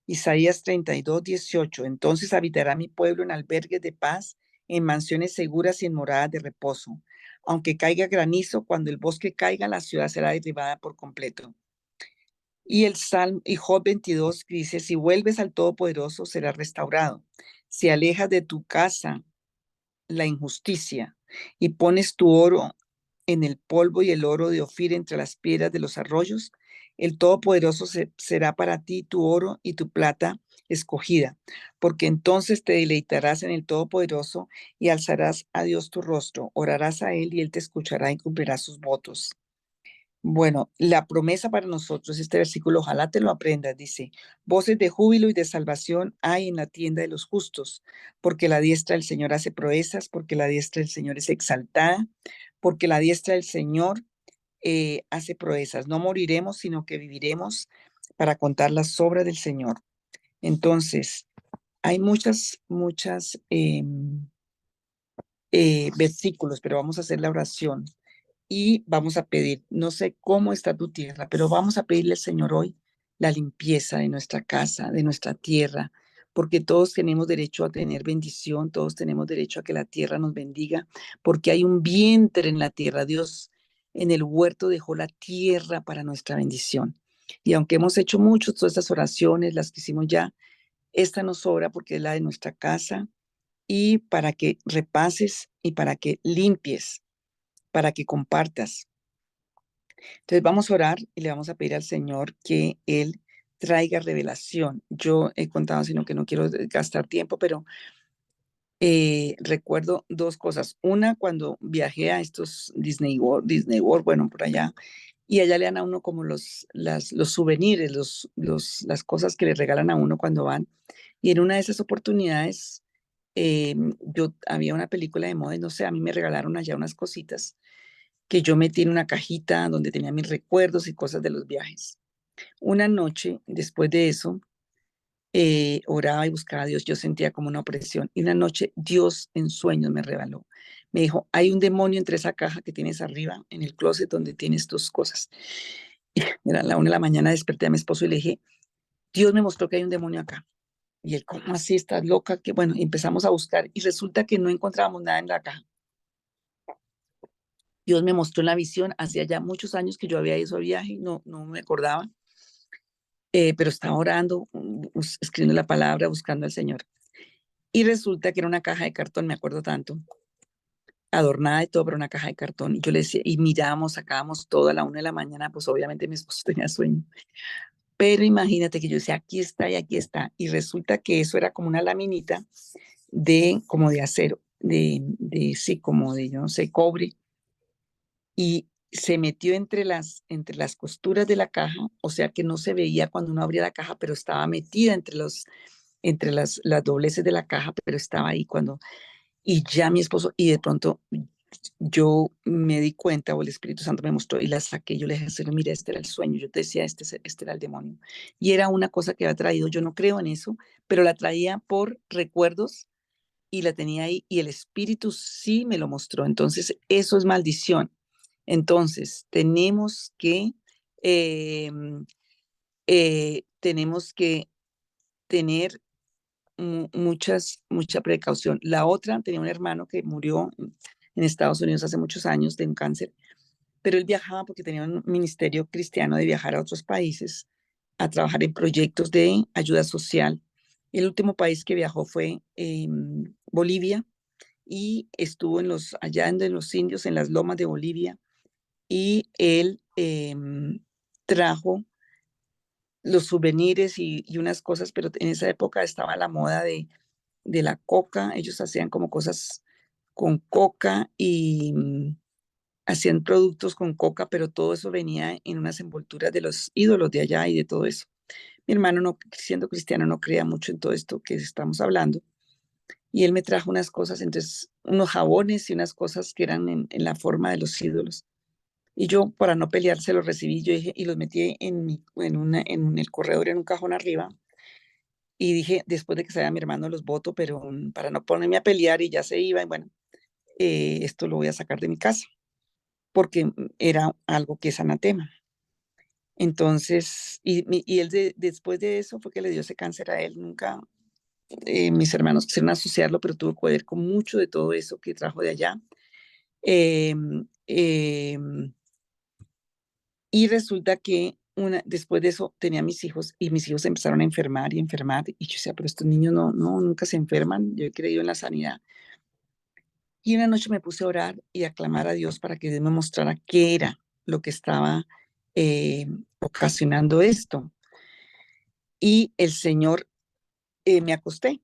Isaías 32:18, entonces habitará mi pueblo en albergues de paz, en mansiones seguras y en moradas de reposo. Aunque caiga granizo, cuando el bosque caiga, la ciudad será derribada por completo. Y Job 22 dice, si vuelves al Todopoderoso, serás restaurado. Si alejas de tu casa la injusticia y pones tu oro en el polvo y el oro de Ofir entre las piedras de los arroyos, el Todopoderoso será para ti tu oro y tu plata escogida, porque entonces te deleitarás en el Todopoderoso y alzarás a Dios tu rostro, orarás a Él y Él te escuchará y cumplirá sus votos. Bueno, la promesa para nosotros, este versículo, ojalá te lo aprendas, dice, voces de júbilo y de salvación hay en la tienda de los justos, porque la diestra del Señor hace proezas, porque la diestra del Señor es exaltada, porque la diestra del Señor hace proezas. No moriremos, sino que viviremos para contar las obras del Señor. Entonces, hay muchas versículos, pero vamos a hacer la oración y vamos a pedir, no sé cómo está tu tierra, pero vamos a pedirle al Señor hoy la limpieza de nuestra casa, de nuestra tierra, porque todos tenemos derecho a tener bendición, todos tenemos derecho a que la tierra nos bendiga, porque hay un vientre en la tierra. Dios en el huerto dejó la tierra para nuestra bendición. Y aunque hemos hecho mucho, todas estas oraciones, las que hicimos ya, esta nos sobra porque es la de nuestra casa y para que repases y para que limpies, para que compartas. Entonces vamos a orar y le vamos a pedir al Señor que Él traiga revelación. Yo he contado, sino que no quiero gastar tiempo, pero recuerdo dos cosas. Una, cuando viajé a estos Disney World, bueno, por allá, y allá le dan a uno como los souvenirs, las cosas que le regalan a uno cuando van. Y en una de esas oportunidades, yo había una película de moda, y no sé, a mí me regalaron allá unas cositas que yo metí en una cajita donde tenía mis recuerdos y cosas de los viajes. Una noche, después de eso, oraba y buscaba a Dios, yo sentía como una opresión. Y una noche Dios en sueños me reveló. Me dijo, hay un demonio entre esa caja que tienes arriba, en el closet donde tienes tus cosas. Y era la 1 de la mañana, desperté a mi esposo y le dije, Dios me mostró que hay un demonio acá. Y él, ¿cómo así? ¿Estás loca? Que bueno, empezamos a buscar y resulta que no encontrábamos nada en la caja. Dios me mostró en la visión, hacía ya muchos años que yo había ido a ese viaje, no me acordaba, pero estaba orando, escribiendo la palabra, buscando al Señor. Y resulta que era una caja de cartón, me acuerdo tanto, adornada y todo, pero una caja de cartón. Y yo le decía, y miramos, sacábamos todo a la 1 de la mañana, pues obviamente mi esposo tenía sueño. Pero imagínate que yo decía, aquí está y aquí está. Y resulta que eso era como una laminita como de acero, sí, como de, yo no sé, cobre. Y se metió entre las costuras de la caja, o sea que no se veía cuando uno abría la caja, pero estaba metida entre las dobleces de la caja, pero estaba ahí y ya mi esposo, y de pronto yo me di cuenta, o el Espíritu Santo me mostró, y la saqué, yo le dije, mira, este era el sueño, yo te decía, este era el demonio. Y era una cosa que había traído, yo no creo en eso, pero la traía por recuerdos, y la tenía ahí, y el Espíritu sí me lo mostró. Entonces, eso es maldición. Entonces, eh, tenemos que tener mucha precaución. La otra, tenía un hermano que murió en Estados Unidos hace muchos años de un cáncer, pero él viajaba porque tenía un ministerio cristiano de viajar a otros países a trabajar en proyectos de ayuda social. El último país que viajó fue Bolivia, y estuvo allá en los indios, en las lomas de Bolivia, y él trajo los souvenirs y unas cosas, pero en esa época estaba la moda de la coca. Ellos hacían como cosas con coca y hacían productos con coca, pero todo eso venía en unas envolturas de los ídolos de allá y de todo eso. Mi hermano, no, siendo cristiano, no creía mucho en todo esto que estamos hablando. Y él me trajo unas cosas, entonces, unos jabones y unas cosas que eran en la forma de los ídolos. Y yo, para no pelear, se los recibí, yo dije, y los metí en el corredor, en un cajón arriba. Y dije, después de que se vaya mi hermano, los voto, pero para no ponerme a pelear y ya se iba, y bueno, esto lo voy a sacar de mi casa, porque era algo que es anatema. Entonces, y él después de eso fue que le dio ese cáncer a él. Nunca mis hermanos quisieron asociarlo, pero tuvo que ver con mucho de todo eso que trajo de allá. Eh, eh, y resulta que después de eso tenía mis hijos y mis hijos empezaron a enfermar y enfermar. Y yo decía, pero estos niños nunca se enferman. Yo he creído en la sanidad. Y una noche me puse a orar y a clamar a Dios para que Dios me mostrara qué era lo que estaba eh, ocasionando esto. Y el Señor, me acosté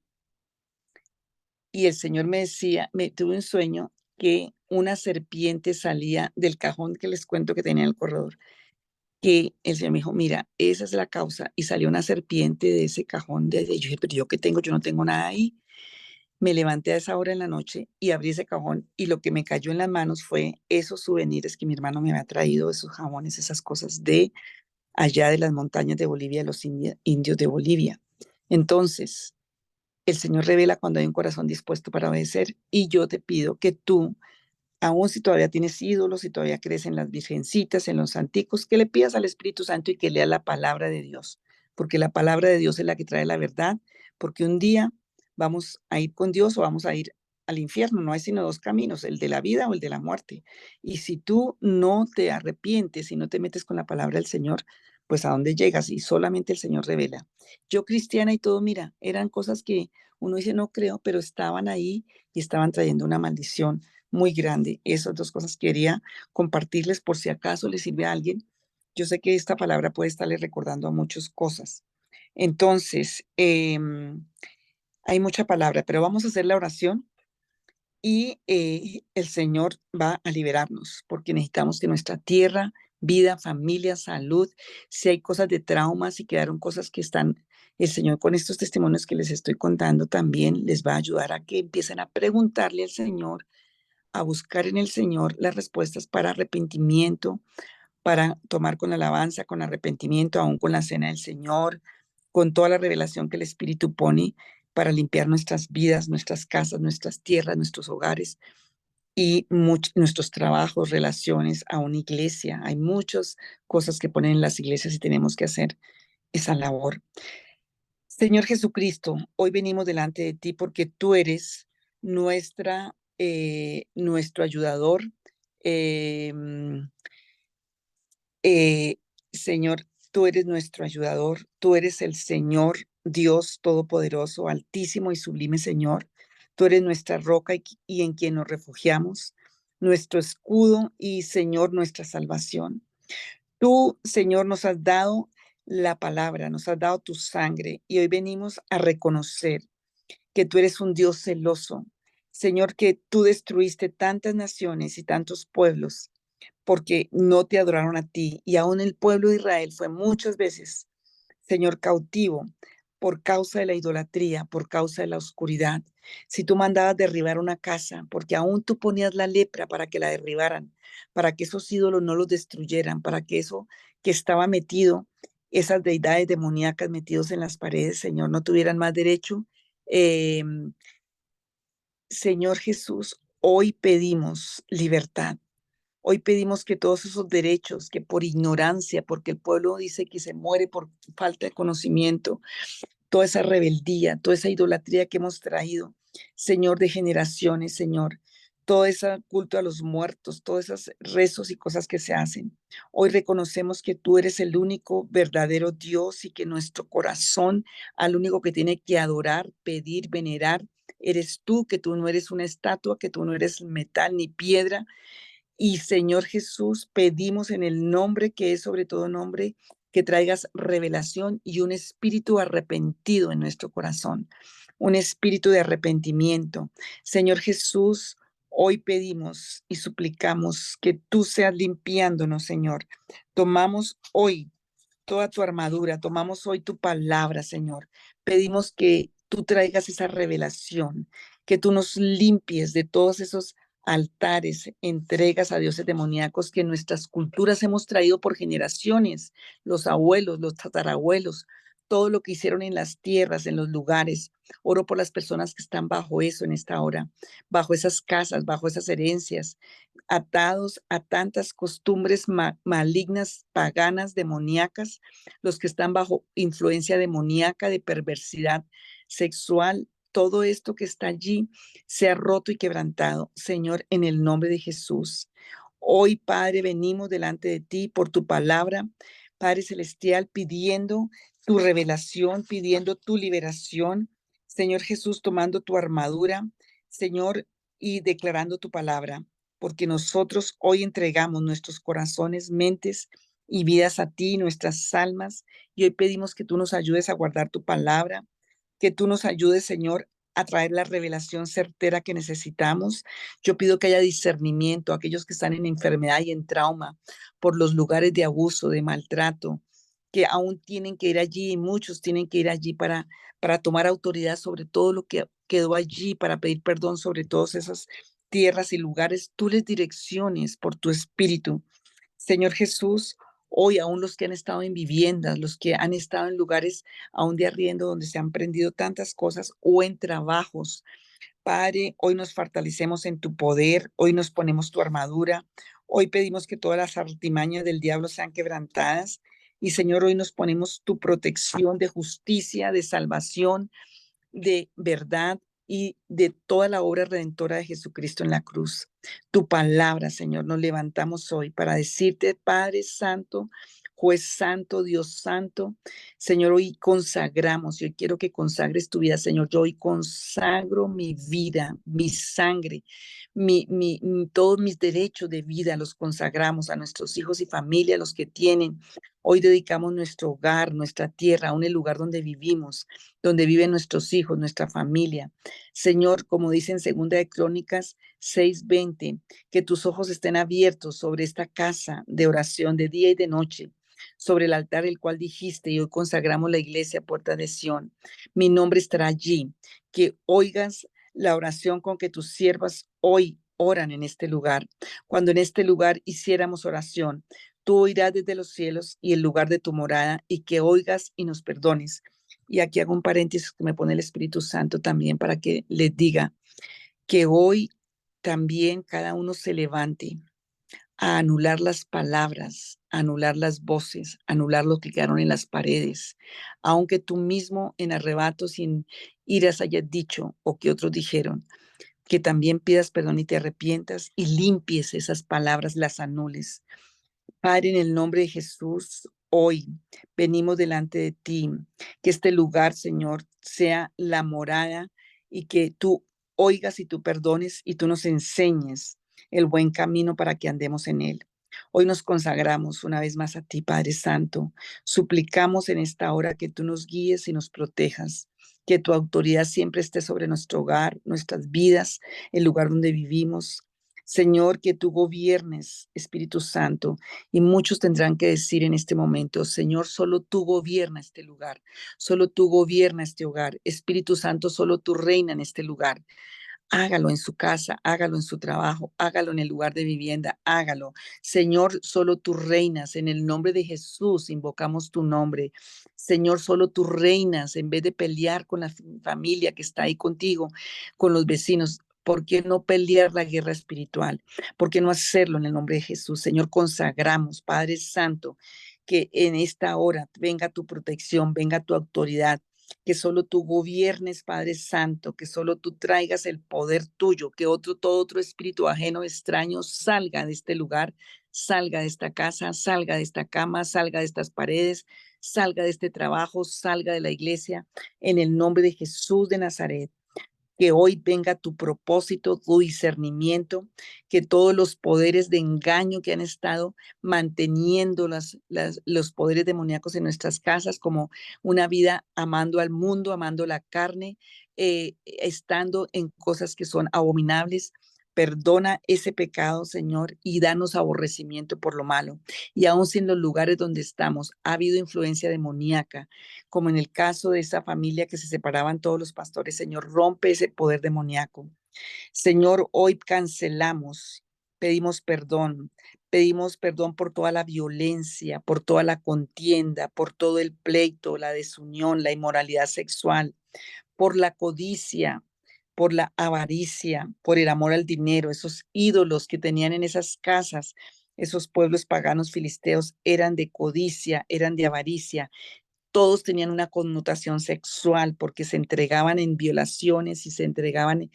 y el Señor me decía, tuve un sueño que una serpiente salía del cajón que les cuento que tenía en el corredor, que el Señor me dijo, mira, esa es la causa, y salió una serpiente de ese cajón de allí. Yo dije, pero yo qué tengo, yo no tengo nada ahí. Me levanté a esa hora en la noche y abrí ese cajón y lo que me cayó en las manos fue esos souvenirs que mi hermano me había traído, esos jabones, esas cosas de allá de las montañas de Bolivia, los indios de Bolivia. Entonces, el Señor revela cuando hay un corazón dispuesto para obedecer, y yo te pido que tú, aun si todavía tienes ídolos, si todavía crees en las virgencitas, en los santicos, que le pidas al Espíritu Santo y que lea la palabra de Dios, porque la palabra de Dios es la que trae la verdad, porque un día vamos a ir con Dios o vamos a ir al infierno. No hay sino dos caminos, el de la vida o el de la muerte. Y si tú no te arrepientes y no te metes con la palabra del Señor, pues a dónde llegas, y solamente el Señor revela. Yo cristiana y todo, mira, eran cosas que uno dice no creo, pero estaban ahí y estaban trayendo una maldición muy grande. Esas dos cosas quería compartirles por si acaso les sirve a alguien. Yo sé que esta palabra puede estarle recordando a muchas cosas. Entonces, hay mucha palabra, pero vamos a hacer la oración y el Señor va a liberarnos, porque necesitamos que nuestra tierra, vida, familia, salud, si hay cosas de traumas y quedaron cosas que están, el Señor con estos testimonios que les estoy contando también les va a ayudar a que empiecen a preguntarle al Señor, a buscar en el Señor las respuestas para arrepentimiento, para tomar con alabanza, con arrepentimiento, aún con la cena del Señor, con toda la revelación que el Espíritu pone para limpiar nuestras vidas, nuestras casas, nuestras tierras, nuestros hogares y nuestros trabajos, relaciones, a una iglesia. Hay muchas cosas que ponen en las iglesias y tenemos que hacer esa labor. Señor Jesucristo, hoy venimos delante de ti porque tú eres nuestro ayudador. em, Señor, tú eres nuestro ayudador, tú eres el Señor Dios Todopoderoso, Altísimo y Sublime Señor. Tú eres nuestra roca y en quien nos refugiamos, nuestro escudo y Señor, nuestra salvación. Tú, Señor, nos has dado la palabra, nos has dado tu sangre, y hoy venimos a reconocer que tú eres un Dios celoso. Señor, que tú destruiste tantas naciones y tantos pueblos porque no te adoraron a ti. Y aún el pueblo de Israel fue muchas veces, Señor, cautivo por causa de la idolatría, por causa de la oscuridad. Si tú mandabas derribar una casa, porque aún tú ponías la lepra para que la derribaran, para que esos ídolos no los destruyeran, para que eso que estaba metido, esas deidades demoníacas metidos en las paredes, Señor, no tuvieran más derecho. Eh, Señor Jesús, hoy pedimos libertad. Hoy pedimos que todos esos derechos que por ignorancia, porque el pueblo dice que se muere por falta de conocimiento, toda esa rebeldía, toda esa idolatría que hemos traído, Señor, de generaciones, Señor, todo ese culto a los muertos, todos esos rezos y cosas que se hacen. Hoy reconocemos que tú eres el único verdadero Dios y que nuestro corazón al único que tiene que adorar, pedir, venerar eres tú, que tú no eres una estatua, que tú no eres metal ni piedra. Y Señor Jesús, pedimos en el nombre que es sobre todo nombre, que traigas revelación y un espíritu arrepentido en nuestro corazón, un espíritu de arrepentimiento. Señor Jesús, hoy pedimos y suplicamos que tú seas limpiándonos, Señor. Tomamos hoy toda tu armadura, tomamos hoy tu palabra, Señor. Pedimos que tú traigas esa revelación, que tú nos limpies de todos esos altares, entregas a dioses demoníacos que en nuestras culturas hemos traído por generaciones, los abuelos, los tatarabuelos, todo lo que hicieron en las tierras, en los lugares. Oro por las personas que están bajo eso en esta hora, bajo esas casas, bajo esas herencias, atados a tantas costumbres malignas, paganas, demoníacas, los que están bajo influencia demoníaca de perversidad sexual. Todo esto que está allí sea roto y quebrantado, Señor, en el nombre de Jesús. Hoy, Padre, venimos delante de ti por tu palabra, Padre Celestial, pidiendo tu revelación, pidiendo tu liberación, Señor Jesús, tomando tu armadura, Señor, y declarando tu palabra, porque nosotros hoy entregamos nuestros corazones, mentes y vidas a ti, nuestras almas, y hoy pedimos que tú nos ayudes a guardar tu palabra, que tú nos ayudes, Señor, a traer la revelación certera que necesitamos. Yo pido que haya discernimiento a aquellos que están en enfermedad y en trauma por los lugares de abuso, de maltrato, que aún tienen que ir allí y muchos tienen que ir allí para tomar autoridad sobre todo lo que quedó allí, para pedir perdón sobre todas esas tierras y lugares. Tú les direcciones por tu espíritu. Señor Jesús, hoy aún los que han estado en viviendas, los que han estado en lugares aún de arriendo donde se han prendido tantas cosas o en trabajos, Padre, hoy nos fortalecemos en tu poder, hoy nos ponemos tu armadura, hoy pedimos que todas las artimañas del diablo sean quebrantadas y Señor, hoy nos ponemos tu protección de justicia, de salvación, de verdad y de toda la obra redentora de Jesucristo en la cruz. Tu palabra, Señor, nos levantamos hoy para decirte, Padre Santo, Juez Santo, Dios Santo, Señor, hoy consagramos, yo quiero que consagres tu vida, Señor, yo hoy consagro mi vida, mi sangre, todos mis derechos de vida los consagramos a nuestros hijos y familia, los que tienen. Hoy dedicamos nuestro hogar, nuestra tierra, aún el lugar donde vivimos, donde viven nuestros hijos, nuestra familia. Señor, como dice en Segunda de Crónicas 6:20, que tus ojos estén abiertos sobre esta casa de oración de día y de noche, sobre el altar el cual dijiste, y hoy consagramos la iglesia Puerta de Sión. Mi nombre estará allí, que oigas la oración con que tus siervas hoy oran en este lugar. Cuando en este lugar hiciéramos oración, tú oirás desde los cielos y el lugar de tu morada, y que oigas y nos perdones. Y aquí hago un paréntesis que me pone el Espíritu Santo también para que les diga que hoy también cada uno se levante a anular las palabras, a anular las voces, a anular lo que quedaron en las paredes, aunque tú mismo en arrebato sin iras hayas dicho o que otros dijeron, que también pidas perdón y te arrepientas y limpies esas palabras, las anules. Padre, en el nombre de Jesús, hoy venimos delante de ti, que este lugar, Señor, sea la morada y que tú oigas y tú perdones y tú nos enseñes el buen camino para que andemos en él. Hoy nos consagramos una vez más a ti, Padre Santo. Suplicamos en esta hora que tú nos guíes y nos protejas, que tu autoridad siempre esté sobre nuestro hogar, nuestras vidas, el lugar donde vivimos. Señor, que tú gobiernes, Espíritu Santo, y muchos tendrán que decir en este momento, Señor, solo tú gobierna este lugar, solo tú gobierna este hogar. Espíritu Santo, solo tú reina en este lugar. Hágalo en su casa, hágalo en su trabajo, hágalo en el lugar de vivienda, hágalo. Señor, solo tú reinas. En el nombre de Jesús invocamos tu nombre. Señor, solo tú reinas en vez de pelear con la familia que está ahí contigo, con los vecinos. ¿Por qué no pelear la guerra espiritual? ¿Por qué no hacerlo en el nombre de Jesús? Señor, consagramos, Padre Santo, que en esta hora venga tu protección, venga tu autoridad, que solo tú gobiernes, Padre Santo, que solo tú traigas el poder tuyo, que todo otro espíritu ajeno, extraño, salga de este lugar, salga de esta casa, salga de esta cama, salga de estas paredes, salga de este trabajo, salga de la iglesia, en el nombre de Jesús de Nazaret. Que hoy venga tu propósito, tu discernimiento, que todos los poderes de engaño que han estado manteniendo los poderes demoníacos en nuestras casas, como una vida amando al mundo, amando la carne, estando en cosas que son abominables. Perdona ese pecado, Señor, y danos aborrecimiento por lo malo. Y aun si en los lugares donde estamos ha habido influencia demoníaca, como en el caso de esa familia que se separaban todos los pastores, Señor, rompe ese poder demoníaco. Señor, hoy cancelamos, pedimos perdón por toda la violencia, por toda la contienda, por todo el pleito, la desunión, la inmoralidad sexual, por la codicia, por la avaricia, por el amor al dinero, esos ídolos que tenían en esas casas. Esos pueblos paganos filisteos eran de codicia, eran de avaricia, todos tenían una connotación sexual porque se entregaban en violaciones y se entregaban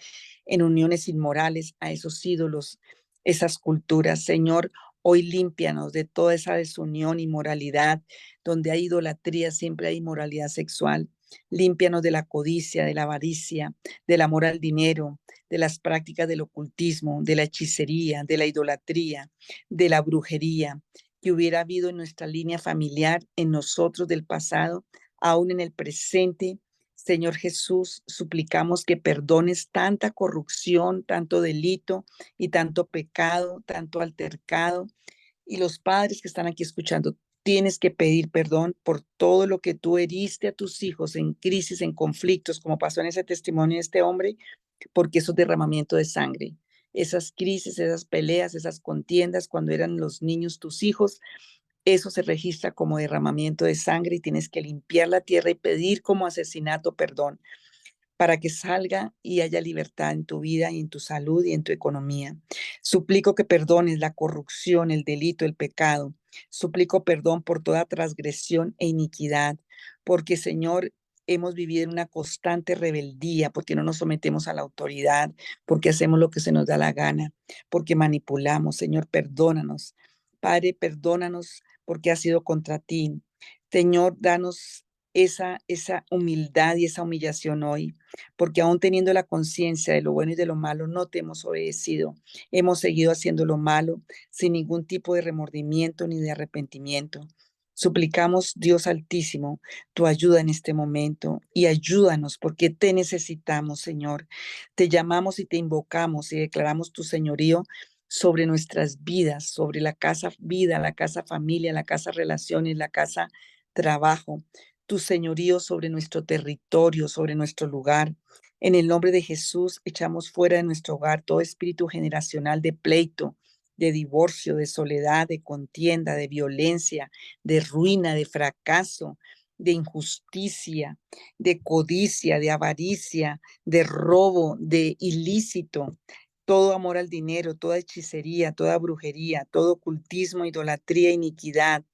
en uniones inmorales a esos ídolos, esas culturas. Señor, hoy límpianos de toda esa desunión y moralidad. Donde hay idolatría, siempre hay inmoralidad sexual. Límpianos de la codicia, de la avaricia, del amor al dinero, de las prácticas del ocultismo, de la hechicería, de la idolatría, de la brujería que hubiera habido en nuestra línea familiar, en nosotros del pasado, aún en el presente. Señor Jesús, suplicamos que perdones tanta corrupción, tanto delito y tanto pecado, tanto altercado. Y los padres que están aquí escuchando, tienes que pedir perdón por todo lo que tú heriste a tus hijos en crisis, en conflictos, como pasó en ese testimonio de este hombre, porque eso es derramamiento de sangre. Esas crisis, esas peleas, esas contiendas, cuando eran los niños tus hijos, eso se registra como derramamiento de sangre y tienes que limpiar la tierra y pedir como asesinato perdón para que salga y haya libertad en tu vida y en tu salud y en tu economía. Suplico que perdones la corrupción, el delito, el pecado. Suplico perdón por toda transgresión e iniquidad, porque Señor, hemos vivido en una constante rebeldía, porque no nos sometemos a la autoridad, porque hacemos lo que se nos da la gana, porque manipulamos. Señor, perdónanos. Padre, perdónanos porque ha sido contra ti. Señor, danos esa humildad y esa humillación hoy, porque aún teniendo la conciencia de lo bueno y de lo malo, no te hemos obedecido. Hemos seguido haciendo lo malo sin ningún tipo de remordimiento ni de arrepentimiento. Suplicamos, Dios Altísimo, tu ayuda en este momento y ayúdanos porque te necesitamos, Señor. Te llamamos y te invocamos y declaramos tu señorío sobre nuestras vidas, sobre la casa vida, la casa familia, la casa relaciones, la casa trabajo, tu señorío sobre nuestro territorio, sobre nuestro lugar. En el nombre de Jesús, echamos fuera de nuestro hogar todo espíritu generacional de pleito, de divorcio, de soledad, de contienda, de violencia, de ruina, de fracaso, de injusticia, de codicia, de avaricia, de robo, de ilícito, todo amor al dinero, toda hechicería, toda brujería, todo ocultismo, idolatría, iniquidad,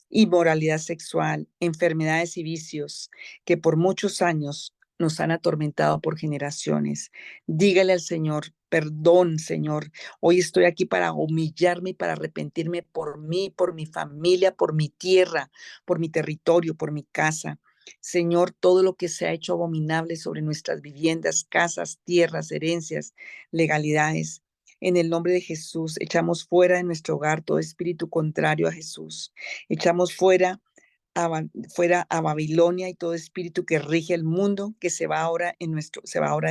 inmoralidad sexual, enfermedades y vicios que por muchos años nos han atormentado por generaciones. Dígale al Señor, perdón, Señor. Hoy estoy aquí para humillarme y para arrepentirme por mí, por mi familia, por mi tierra, por mi territorio, por mi casa. Señor, todo lo que se ha hecho abominable sobre nuestras viviendas, casas, tierras, herencias, legalidades. En el nombre de Jesús, echamos fuera de nuestro hogar todo espíritu contrario a Jesús. Echamos fuera a Babilonia y todo espíritu que rige el mundo, que se va ahora de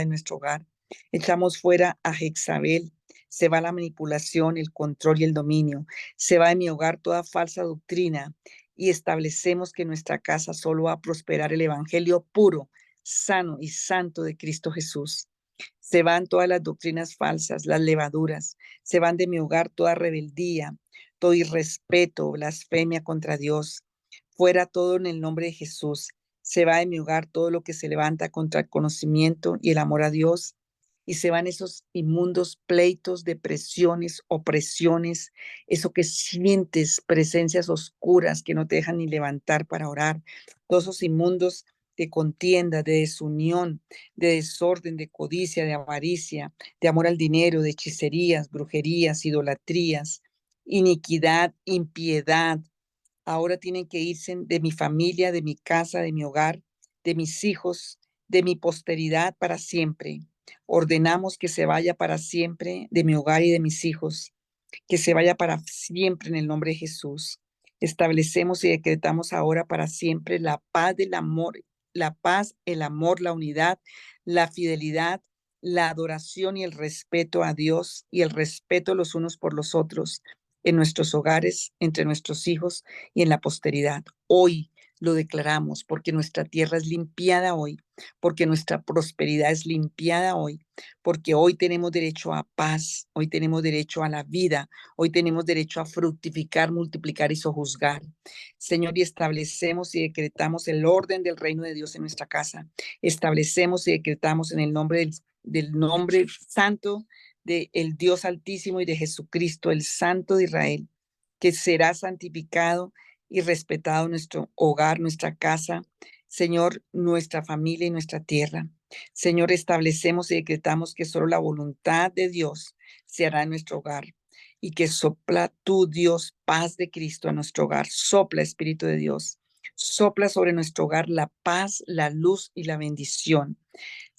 nuestro hogar. Echamos fuera a Jezabel. Se va la manipulación, el control y el dominio. Se va de mi hogar toda falsa doctrina y establecemos que en nuestra casa solo va a prosperar el evangelio puro, sano y santo de Cristo Jesús. Se van todas las doctrinas falsas, las levaduras. Se van de mi hogar toda rebeldía, todo irrespeto, blasfemia contra Dios. Fuera todo en el nombre de Jesús. Se va de mi hogar todo lo que se levanta contra el conocimiento y el amor a Dios. Y se van esos inmundos pleitos, depresiones, opresiones, eso que sientes, presencias oscuras que no te dejan ni levantar para orar. Todos esos inmundos de contienda, de desunión, de desorden, de codicia, de avaricia, de amor al dinero, de hechicerías, brujerías, idolatrías, iniquidad, impiedad. Ahora tienen que irse de mi familia, de mi casa, de mi hogar, de mis hijos, de mi posteridad para siempre. Ordenamos que se vaya para siempre de mi hogar y de mis hijos, que se vaya para siempre en el nombre de Jesús. Establecemos y decretamos ahora para siempre la paz del amor, la paz, el amor, la unidad, la fidelidad, la adoración y el respeto a Dios y el respeto los unos por los otros en nuestros hogares, entre nuestros hijos y en la posteridad. Hoy lo declaramos porque nuestra tierra es limpiada hoy, porque nuestra prosperidad es limpiada hoy, porque hoy tenemos derecho a paz, hoy tenemos derecho a la vida, hoy tenemos derecho a fructificar, multiplicar y sojuzgar. Señor, y establecemos y decretamos el orden del reino de Dios en nuestra casa. Establecemos y decretamos en el nombre del nombre santo del Dios Altísimo y de Jesucristo, el Santo de Israel, que será santificado y respetado nuestro hogar, nuestra casa, Señor, nuestra familia y nuestra tierra. Señor, establecemos y decretamos que solo la voluntad de Dios se hará en nuestro hogar y que sopla tu Dios, paz de Cristo en nuestro hogar. Sopla, Espíritu de Dios. Sopla sobre nuestro hogar la paz, la luz y la bendición.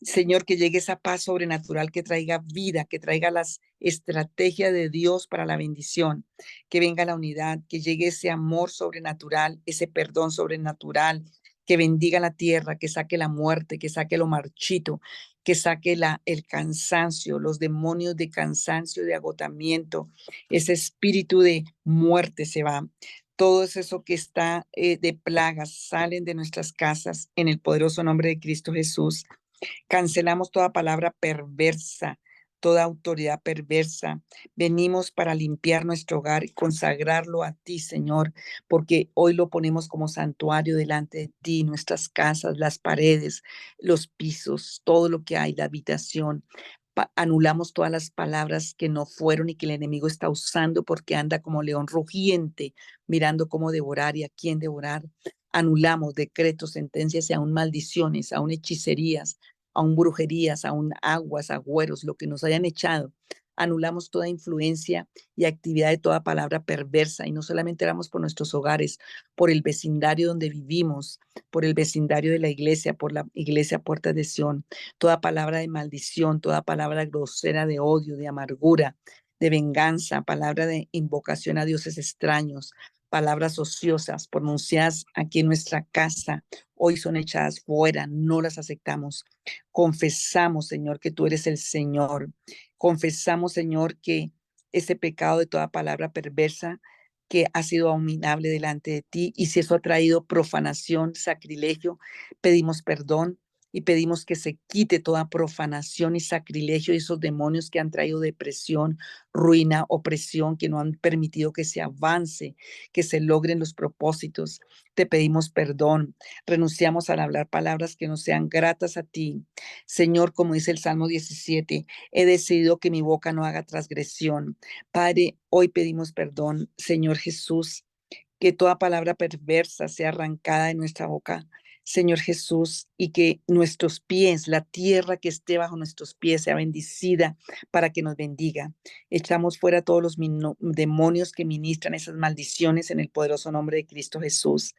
Señor, que llegue esa paz sobrenatural que traiga vida, que traiga las estrategias de Dios para la bendición, que venga la unidad, que llegue ese amor sobrenatural, ese perdón sobrenatural, que bendiga la tierra, que saque la muerte, que saque lo marchito, que saque el cansancio, los demonios de cansancio, de agotamiento, ese espíritu de muerte se va. Todo eso que está de plagas salen de nuestras casas en el poderoso nombre de Cristo Jesús. Cancelamos toda palabra perversa, toda autoridad perversa. Venimos para limpiar nuestro hogar y consagrarlo a ti, Señor, porque hoy lo ponemos como santuario delante de ti, nuestras casas, las paredes, los pisos, todo lo que hay, la habitación. Anulamos todas las palabras que no fueron y que el enemigo está usando porque anda como león rugiente, mirando cómo devorar y a quién devorar. Anulamos decretos, sentencias y aún maldiciones, aún hechicerías, aún brujerías, aún aguas, agüeros, lo que nos hayan echado. Anulamos toda influencia y actividad de toda palabra perversa y no solamente éramos por nuestros hogares, por el vecindario donde vivimos, por el vecindario de la iglesia, por la iglesia Puertas de Sión. Toda palabra de maldición, toda palabra grosera de odio, de amargura, de venganza, palabra de invocación a dioses extraños, palabras ociosas pronunciadas aquí en nuestra casa, hoy son echadas fuera, no las aceptamos. Confesamos, Señor, que tú eres el Señor. Confesamos, Señor, que ese pecado de toda palabra perversa que ha sido abominable delante de ti, y si eso ha traído profanación, sacrilegio, pedimos perdón y pedimos que se quite toda profanación y sacrilegio y esos demonios que han traído depresión, ruina, opresión, que no han permitido que se avance, que se logren los propósitos. Te pedimos perdón. Renunciamos al hablar palabras que no sean gratas a ti. Señor, como dice el Salmo 17, he decidido que mi boca no haga transgresión. Padre, hoy pedimos perdón, Señor Jesús, que toda palabra perversa sea arrancada de nuestra boca, Señor Jesús, y que nuestros pies, la tierra que esté bajo nuestros pies, sea bendecida para que nos bendiga. Echamos fuera todos los demonios que ministran esas maldiciones en el poderoso nombre de Cristo Jesús.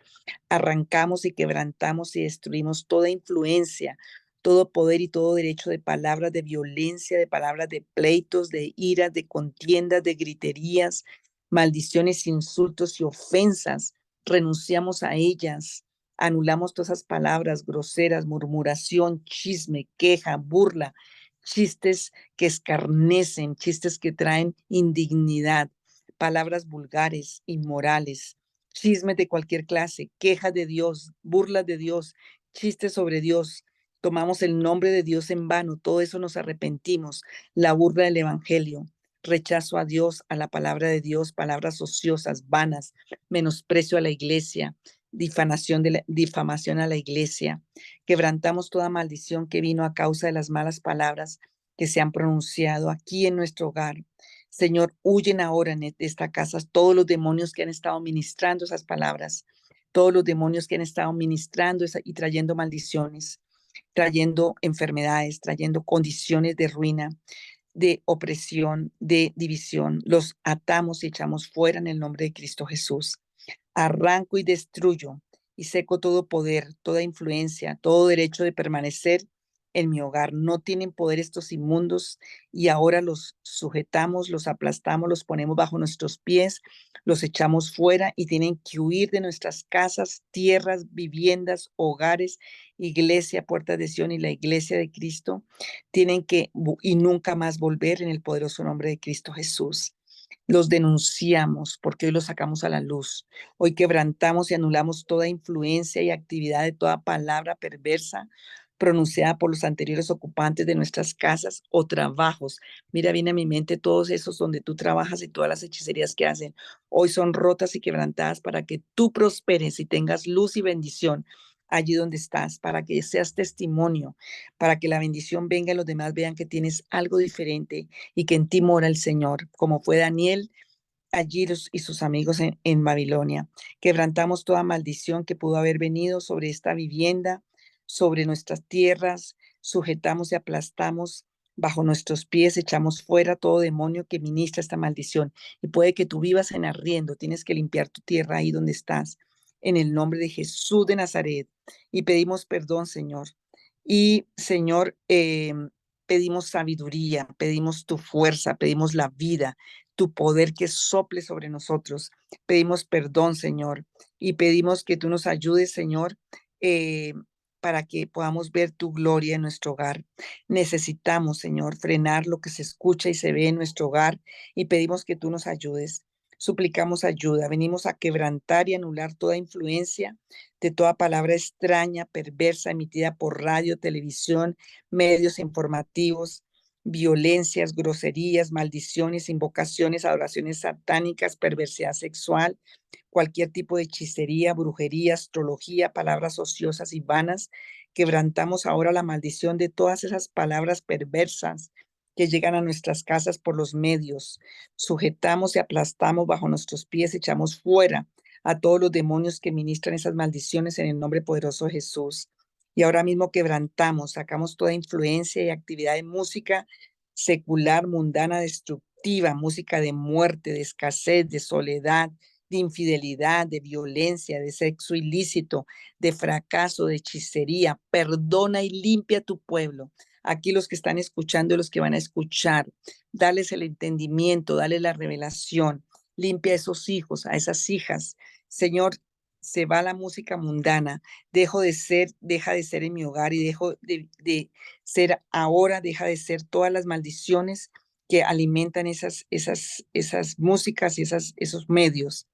Arrancamos y quebrantamos y destruimos toda influencia, todo poder y todo derecho de palabras de violencia, de palabras de pleitos, de iras, de contiendas, de griterías, maldiciones, insultos y ofensas. Renunciamos a ellas. Anulamos todas esas palabras groseras, murmuración, chisme, queja, burla, chistes que escarnecen, chistes que traen indignidad, palabras vulgares, inmorales, chismes de cualquier clase, quejas de Dios, burlas de Dios, chistes sobre Dios. Tomamos el nombre de Dios en vano, todo eso nos arrepentimos. La burla del evangelio, rechazo a Dios, a la palabra de Dios, palabras ociosas, vanas, menosprecio a la iglesia, difamación a la iglesia. Quebrantamos toda maldición que vino a causa de las malas palabras que se han pronunciado aquí en nuestro hogar. Señor, huyen ahora de esta casa todos los demonios que han estado ministrando esas palabras, todos los demonios que han estado ministrando y trayendo maldiciones, trayendo enfermedades, trayendo condiciones de ruina, de opresión, de división. Los atamos y echamos fuera en el nombre de Cristo Jesús. Arranco y destruyo y seco todo poder, toda influencia, todo derecho de permanecer en mi hogar. No tienen poder estos inmundos y ahora los sujetamos, los aplastamos, los ponemos bajo nuestros pies, los echamos fuera y tienen que huir de nuestras casas, tierras, viviendas, hogares, iglesia, puerta de Sion y la iglesia de Cristo. Tienen que y nunca más volver en el poderoso nombre de Cristo Jesús. Los denunciamos porque hoy los sacamos a la luz. Hoy quebrantamos y anulamos toda influencia y actividad de toda palabra perversa pronunciada por los anteriores ocupantes de nuestras casas o trabajos. Mira bien a mi mente todos esos donde tú trabajas y todas las hechicerías que hacen. Hoy son rotas y quebrantadas para que tú prosperes y tengas luz y bendición allí donde estás, para que seas testimonio, para que la bendición venga y los demás vean que tienes algo diferente y que en ti mora el Señor, como fue Daniel allí y sus amigos en Babilonia. Quebrantamos toda maldición que pudo haber venido sobre esta vivienda, sobre nuestras tierras, sujetamos y aplastamos bajo nuestros pies, echamos fuera todo demonio que ministra esta maldición. Y puede que tú vivas en arriendo, tienes que limpiar tu tierra ahí donde estás, en el nombre de Jesús de Nazaret. Y pedimos perdón, Señor. Y, Señor, pedimos sabiduría, pedimos tu fuerza, pedimos la vida, tu poder que sople sobre nosotros. Pedimos perdón, Señor, y pedimos que tú nos ayudes, Señor, eh, para que podamos ver tu gloria en nuestro hogar. Necesitamos, Señor, frenar lo que se escucha y se ve en nuestro hogar y pedimos que tú nos ayudes. Suplicamos ayuda. Venimos a quebrantar y anular toda influencia de toda palabra extraña, perversa, emitida por radio, televisión, medios informativos, violencias, groserías, maldiciones, invocaciones, adoraciones satánicas, perversidad sexual, cualquier tipo de hechicería, brujería, astrología, palabras ociosas y vanas. Quebrantamos ahora la maldición de todas esas palabras perversas que llegan a nuestras casas por los medios. Sujetamos y aplastamos bajo nuestros pies, echamos fuera a todos los demonios que ministran esas maldiciones en el nombre poderoso de Jesús. Y ahora mismo quebrantamos, sacamos toda influencia y actividad de música secular, mundana, destructiva, música de muerte, de escasez, de soledad, de infidelidad, de violencia, de sexo ilícito, de fracaso, de hechicería. Perdona y limpia tu pueblo. Aquí los que están escuchando, los que van a escuchar, dales el entendimiento, dale la revelación, limpia a esos hijos, a esas hijas. Señor, se va la música mundana, deja de ser en mi hogar y dejo de ser ahora, deja de ser todas las maldiciones que alimentan esas músicas y esos medios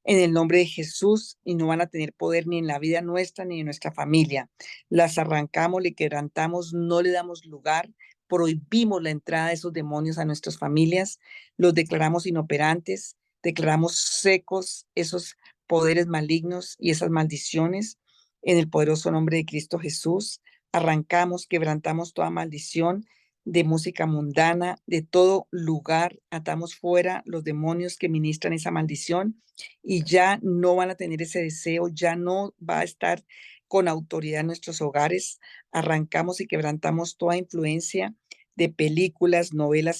en el nombre de Jesús y no van a tener poder ni en la vida nuestra ni en nuestra familia. Las arrancamos, le quebrantamos, no le damos lugar, prohibimos la entrada de esos demonios a nuestras familias, los declaramos inoperantes, declaramos secos esos poderes malignos y esas maldiciones en el poderoso nombre de Cristo Jesús. Arrancamos, quebrantamos toda maldición de música mundana, de todo lugar, atamos fuera los demonios que ministran esa maldición y ya no van a tener ese deseo, ya no va a estar con autoridad en nuestros hogares. Arrancamos y quebrantamos toda influencia de películas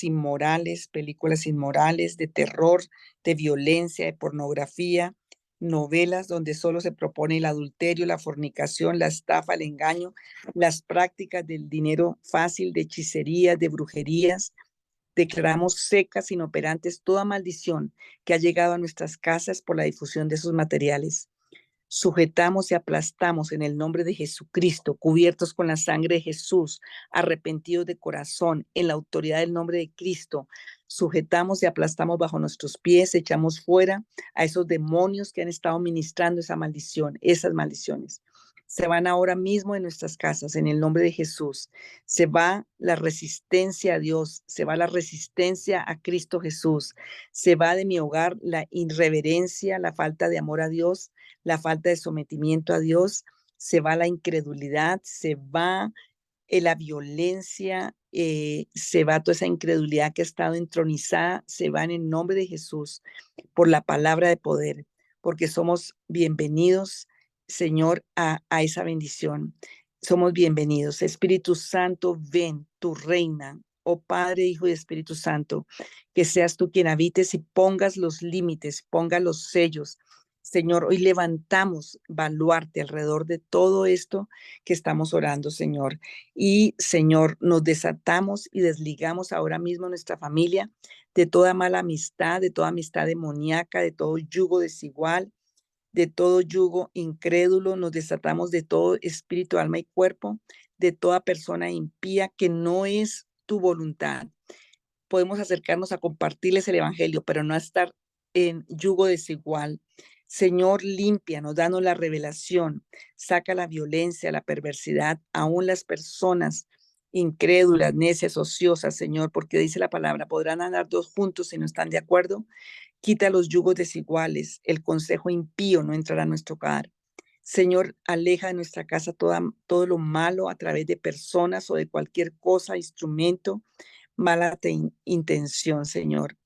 inmorales, de terror, de violencia, de pornografía, novelas donde solo se propone el adulterio, la fornicación, la estafa, el engaño, las prácticas del dinero fácil, de hechicerías, de brujerías. Declaramos secas, inoperantes, toda maldición que ha llegado a nuestras casas por la difusión de esos materiales. Sujetamos y aplastamos en el nombre de Jesucristo, cubiertos con la sangre de Jesús, arrepentidos de corazón, en la autoridad del nombre de Cristo. Sujetamos y aplastamos bajo nuestros pies, echamos fuera a esos demonios que han estado ministrando esa maldición, esas maldiciones. Se van ahora mismo en nuestras casas, en el nombre de Jesús. Se va la resistencia a Dios, se va la resistencia a Cristo Jesús, se va de mi hogar la irreverencia, la falta de amor a Dios, la falta de sometimiento a Dios, se va la incredulidad, se va la violencia, se va toda esa incredulidad que ha estado entronizada, se va en el nombre de Jesús por la palabra de poder, porque somos bienvenidos, Señor, a esa bendición. Somos bienvenidos. Espíritu Santo, ven, tu reina. Oh Padre, Hijo y Espíritu Santo, que seas tú quien habites y pongas los límites, pongas los sellos, Señor, hoy levantamos baluarte alrededor de todo esto que estamos orando, Señor. Y, Señor, nos desatamos y desligamos ahora mismo nuestra familia de toda mala amistad, de toda amistad demoníaca, de todo yugo desigual, de todo yugo incrédulo. Nos desatamos de todo espíritu, alma y cuerpo, de toda persona impía que no es tu voluntad. Podemos acercarnos a compartirles el evangelio, pero no a estar en yugo desigual. Señor, límpianos, danos la revelación, saca la violencia, la perversidad, aún las personas incrédulas, necias, ociosas, Señor, porque dice la palabra, podrán andar dos juntos si no están de acuerdo. Quita los yugos desiguales, el consejo impío no entrará a nuestro hogar. Señor, aleja de nuestra casa todo lo malo a través de personas o de cualquier cosa, instrumento, mala intención, Señor.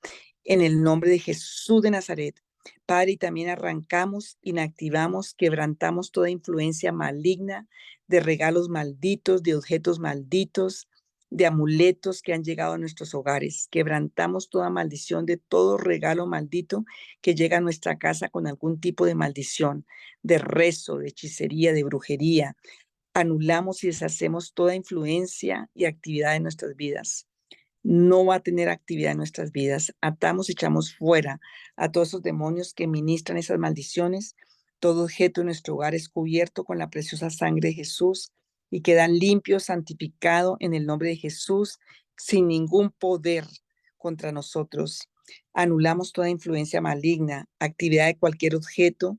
En el nombre de Jesús de Nazaret, Padre, y también arrancamos, inactivamos, quebrantamos toda influencia maligna de regalos malditos, de objetos malditos, de amuletos que han llegado a nuestros hogares. Quebrantamos toda maldición de todo regalo maldito que llega a nuestra casa con algún tipo de maldición, de rezo, de hechicería, de brujería. Anulamos y deshacemos toda influencia y actividad en nuestras vidas. No va a tener actividad en nuestras vidas. Atamos y echamos fuera a todos esos demonios que ministran esas maldiciones. Todo objeto en nuestro hogar es cubierto con la preciosa sangre de Jesús y queda limpio, santificado en el nombre de Jesús, sin ningún poder contra nosotros. Anulamos toda influencia maligna, actividad de cualquier objeto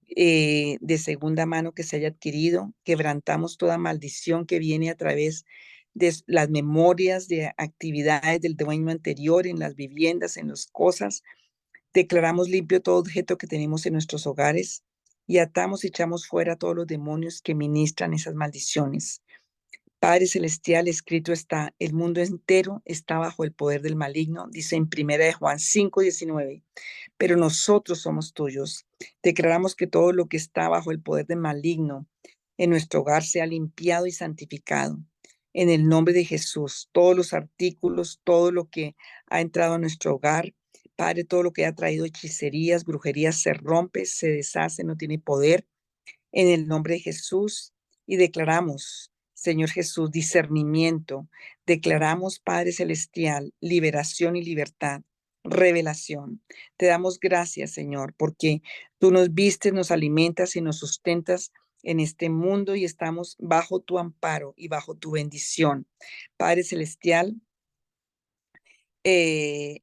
de segunda mano que se haya adquirido. Quebrantamos toda maldición que viene a través de las memorias de actividades del dueño anterior en las viviendas, en las cosas. Declaramos limpio todo objeto que tenemos en nuestros hogares y atamos y echamos fuera todos los demonios que ministran esas maldiciones. Padre Celestial, escrito está, el mundo entero está bajo el poder del maligno, dice en 1 Juan 5:19, pero nosotros somos tuyos. Declaramos que todo lo que está bajo el poder del maligno en nuestro hogar sea limpiado y santificado. En el nombre de Jesús, todos los artículos, todo lo que ha entrado a nuestro hogar, Padre, todo lo que ha traído hechicerías, brujerías, se rompe, se deshace, no tiene poder en el nombre de Jesús y declaramos, Señor Jesús, discernimiento. Declaramos, Padre Celestial, liberación y libertad, revelación. Te damos gracias, Señor, porque tú nos vistes, nos alimentas y nos sustentas en este mundo y estamos bajo tu amparo y bajo tu bendición. Padre Celestial, eh,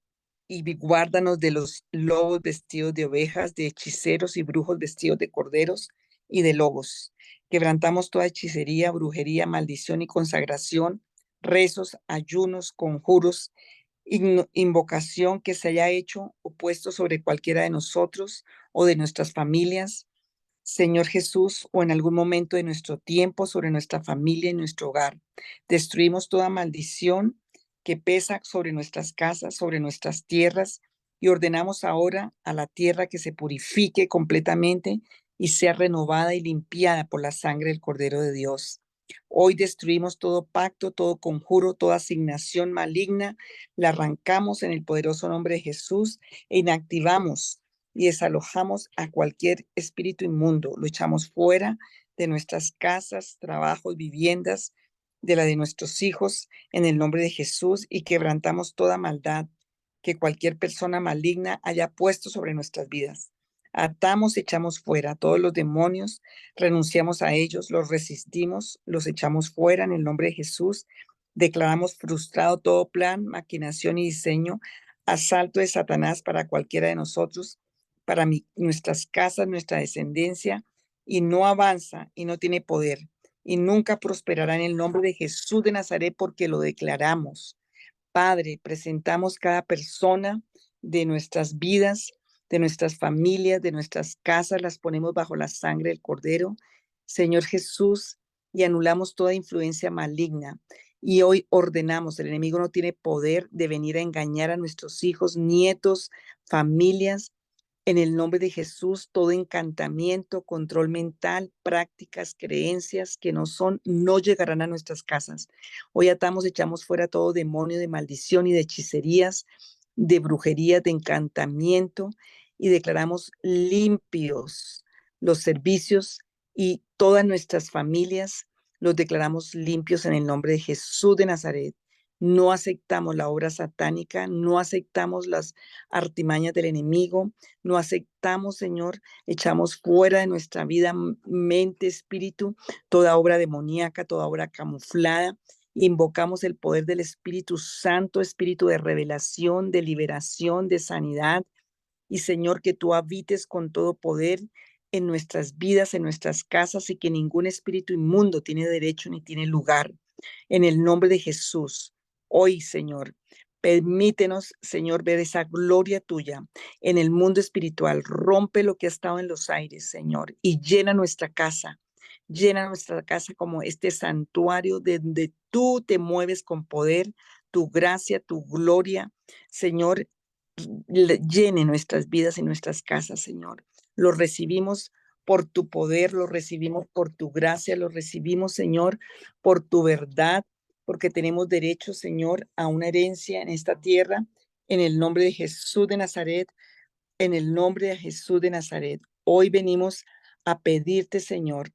y guárdanos de los lobos vestidos de ovejas, de hechiceros y brujos vestidos de corderos y de lobos. Quebrantamos toda hechicería, brujería, maldición y consagración, rezos, ayunos, conjuros, invocación que se haya hecho o puesto sobre cualquiera de nosotros o de nuestras familias, Señor Jesús, o en algún momento de nuestro tiempo sobre nuestra familia y nuestro hogar. Destruimos toda maldición que pesa sobre nuestras casas, sobre nuestras tierras, y ordenamos ahora a la tierra que se purifique completamente y sea renovada y limpiada por la sangre del Cordero de Dios. Hoy destruimos todo pacto, todo conjuro, toda asignación maligna, la arrancamos en el poderoso nombre de Jesús e inactivamos y desalojamos a cualquier espíritu inmundo, lo echamos fuera de nuestras casas, trabajos, viviendas, de la de nuestros hijos, en el nombre de Jesús, y quebrantamos toda maldad que cualquier persona maligna haya puesto sobre nuestras vidas. Atamos, echamos fuera a todos los demonios, renunciamos a ellos, los resistimos, los echamos fuera en el nombre de Jesús. Declaramos frustrado todo plan, maquinación y diseño, asalto de Satanás para cualquiera de nosotros, para nuestras casas, nuestra descendencia, y no avanza y no tiene poder y nunca prosperará en el nombre de Jesús de Nazaret porque lo declaramos. Padre, presentamos cada persona de nuestras vidas, de nuestras familias, de nuestras casas, las ponemos bajo la sangre del Cordero, Señor Jesús, y anulamos toda influencia maligna. Y hoy ordenamos, el enemigo no tiene poder de venir a engañar a nuestros hijos, nietos, familias, en el nombre de Jesús, todo encantamiento, control mental, prácticas, creencias que no son, no llegarán a nuestras casas. Hoy atamos, echamos fuera todo demonio de maldición y de hechicerías, de brujerías, de encantamiento, y declaramos limpios los servicios y todas nuestras familias los declaramos limpios en el nombre de Jesús de Nazaret. No aceptamos la obra satánica, no aceptamos las artimañas del enemigo, no aceptamos, Señor, echamos fuera de nuestra vida, mente, espíritu, toda obra demoníaca, toda obra camuflada. Invocamos el poder del Espíritu Santo, espíritu de revelación, de liberación, de sanidad. Y Señor, que tú habites con todo poder en nuestras vidas, en nuestras casas, y que ningún espíritu inmundo tiene derecho ni tiene lugar. En el nombre de Jesús, hoy, Señor, permítenos, Señor, ver esa gloria tuya en el mundo espiritual. Rompe lo que ha estado en los aires, Señor, y llena nuestra casa. Llena nuestra casa como este santuario de donde tú te mueves con poder, tu gracia, tu gloria. Señor, llene nuestras vidas y nuestras casas, Señor. Lo recibimos por tu poder, lo recibimos por tu gracia, lo recibimos, Señor, por tu verdad, porque tenemos derecho, Señor, a una herencia en esta tierra, en el nombre de Jesús de Nazaret, en el nombre de Jesús de Nazaret. Hoy venimos a pedirte, Señor,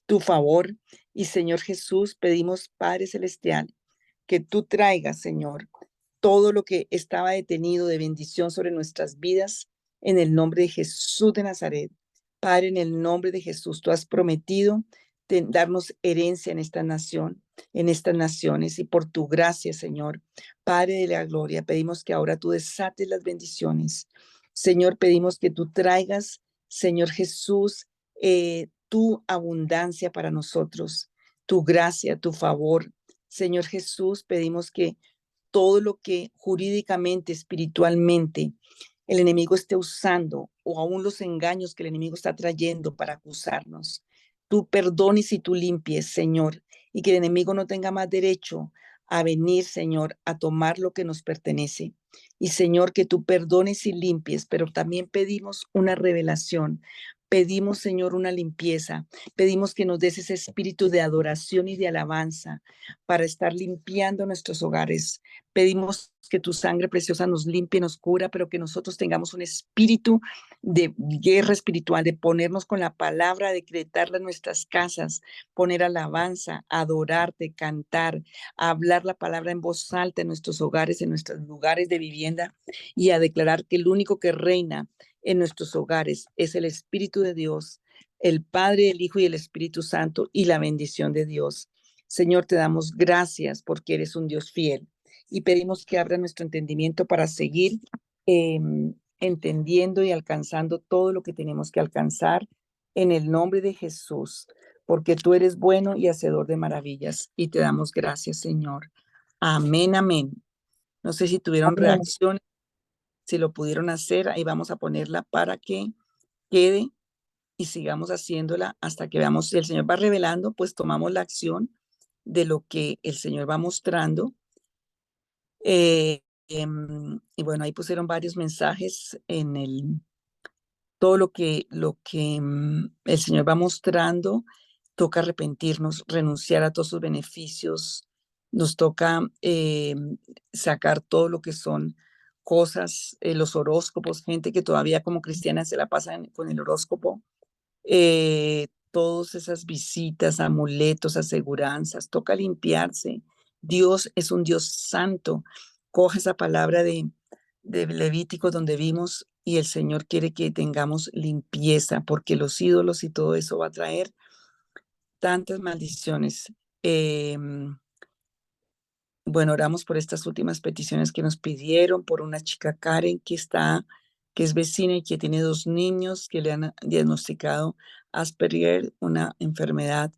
tu favor, y Señor Jesús, pedimos, Padre Celestial, que tú traigas, Señor, todo lo que estaba detenido de bendición sobre nuestras vidas en el nombre de Jesús de Nazaret. Padre, en el nombre de Jesús, tú has prometido darnos herencia en esta nación, en estas naciones, y por tu gracia, Señor, Padre de la gloria, pedimos que ahora tú desates las bendiciones. Señor, pedimos que tú traigas, Señor Jesús, tu abundancia para nosotros, tu gracia, tu favor. Señor Jesús, pedimos que todo lo que jurídicamente, espiritualmente, el enemigo esté usando, o aún los engaños que el enemigo está trayendo para acusarnos, tú perdones y tú limpies, Señor, y que el enemigo no tenga más derecho a venir, Señor, a tomar lo que nos pertenece. Y Señor, que tú perdones y limpies, pero también pedimos una revelación. Pedimos, Señor, una limpieza. Pedimos que nos des ese espíritu de adoración y de alabanza para estar limpiando nuestros hogares. Pedimos que tu sangre preciosa nos limpie, nos cura, pero que nosotros tengamos un espíritu de guerra espiritual, de ponernos con la palabra, decretarla en nuestras casas, poner alabanza, adorarte, cantar, hablar la palabra en voz alta en nuestros hogares, en nuestros lugares de vivienda, y a declarar que el único que reina en nuestros hogares es el Espíritu de Dios, el Padre, el Hijo y el Espíritu Santo, y la bendición de Dios. Señor, te damos gracias porque eres un Dios fiel, y pedimos que abra nuestro entendimiento para seguir eh, entendiendo y alcanzando todo lo que tenemos que alcanzar en el nombre de Jesús, porque tú eres bueno y hacedor de maravillas, y te damos gracias, Señor. Amén, amén. No sé si tuvieron Amén. reacción, si lo pudieron hacer, ahí vamos a ponerla para que quede y sigamos haciéndola hasta que veamos si el Señor va revelando, pues tomamos la acción de lo que el Señor va mostrando. Y bueno, ahí pusieron varios mensajes en todo lo que el Señor va mostrando. Toca arrepentirnos, renunciar a todos sus beneficios. Nos toca sacar todo lo que son cosas, los horóscopos, gente que todavía como cristiana se la pasa con el horóscopo. Todas esas visitas, amuletos, aseguranzas, toca limpiarse. Dios es un Dios santo. Coge esa palabra de Levítico donde vimos, y el Señor quiere que tengamos limpieza, porque los ídolos y todo eso va a traer tantas maldiciones. Bueno, oramos por estas últimas peticiones que nos pidieron, por una chica Karen que es vecina y que tiene 2 niños que le han diagnosticado Asperger, una enfermedad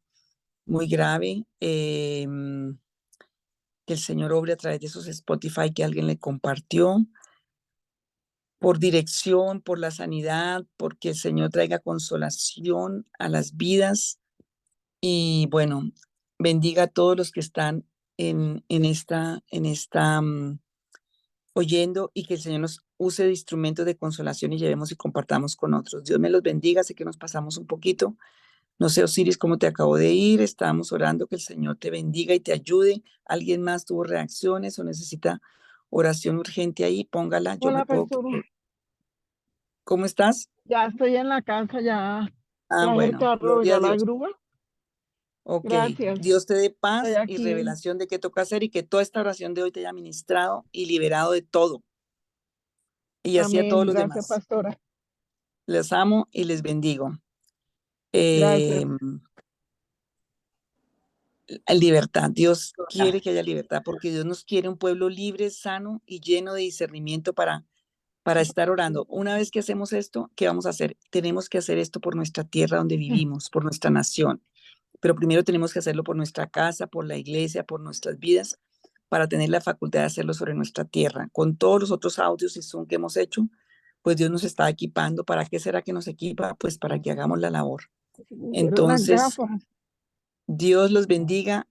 muy grave. Que el Señor obre a través de esos Spotify que alguien le compartió, por dirección, por la sanidad, porque el Señor traiga consolación a las vidas. Y bueno, bendiga a todos los que están en esta oyendo, y que el Señor nos use de instrumento de consolación y llevemos y compartamos con otros. Dios me los bendiga. Sé que nos pasamos un poquito. No sé, Osiris, cómo te acabo de ir. Estábamos orando que el Señor te bendiga y te ayude. ¿Alguien más tuvo reacciones o necesita oración urgente ahí? Póngala. Yo me Hola, puedo... pastora. ¿Cómo estás? Ya estoy en la casa, ya traje el Bueno, carro, gloria ya a la Dios. grúa. Ok, Gracias. Dios te dé Estoy paz y aquí. revelación de qué toca hacer y que toda esta oración de hoy te haya ministrado y liberado de todo. Y así a todos Amén. los Gracias, demás. pastora. Les amo y les bendigo. Gracias. Libertad. Dios quiere que haya libertad porque Dios nos quiere un pueblo libre, sano y lleno de discernimiento para estar orando. Una vez que hacemos esto, ¿qué vamos a hacer? Tenemos que hacer esto por nuestra tierra donde vivimos, por nuestra nación. Pero primero tenemos que hacerlo por nuestra casa, por la iglesia, por nuestras vidas, para tener la facultad de hacerlo sobre nuestra tierra. Con todos los otros audios y Zoom que hemos hecho, pues Dios nos está equipando. ¿Para qué será que nos equipa? Pues para que hagamos la labor. Quiero unas Entonces, gafas. Dios los bendiga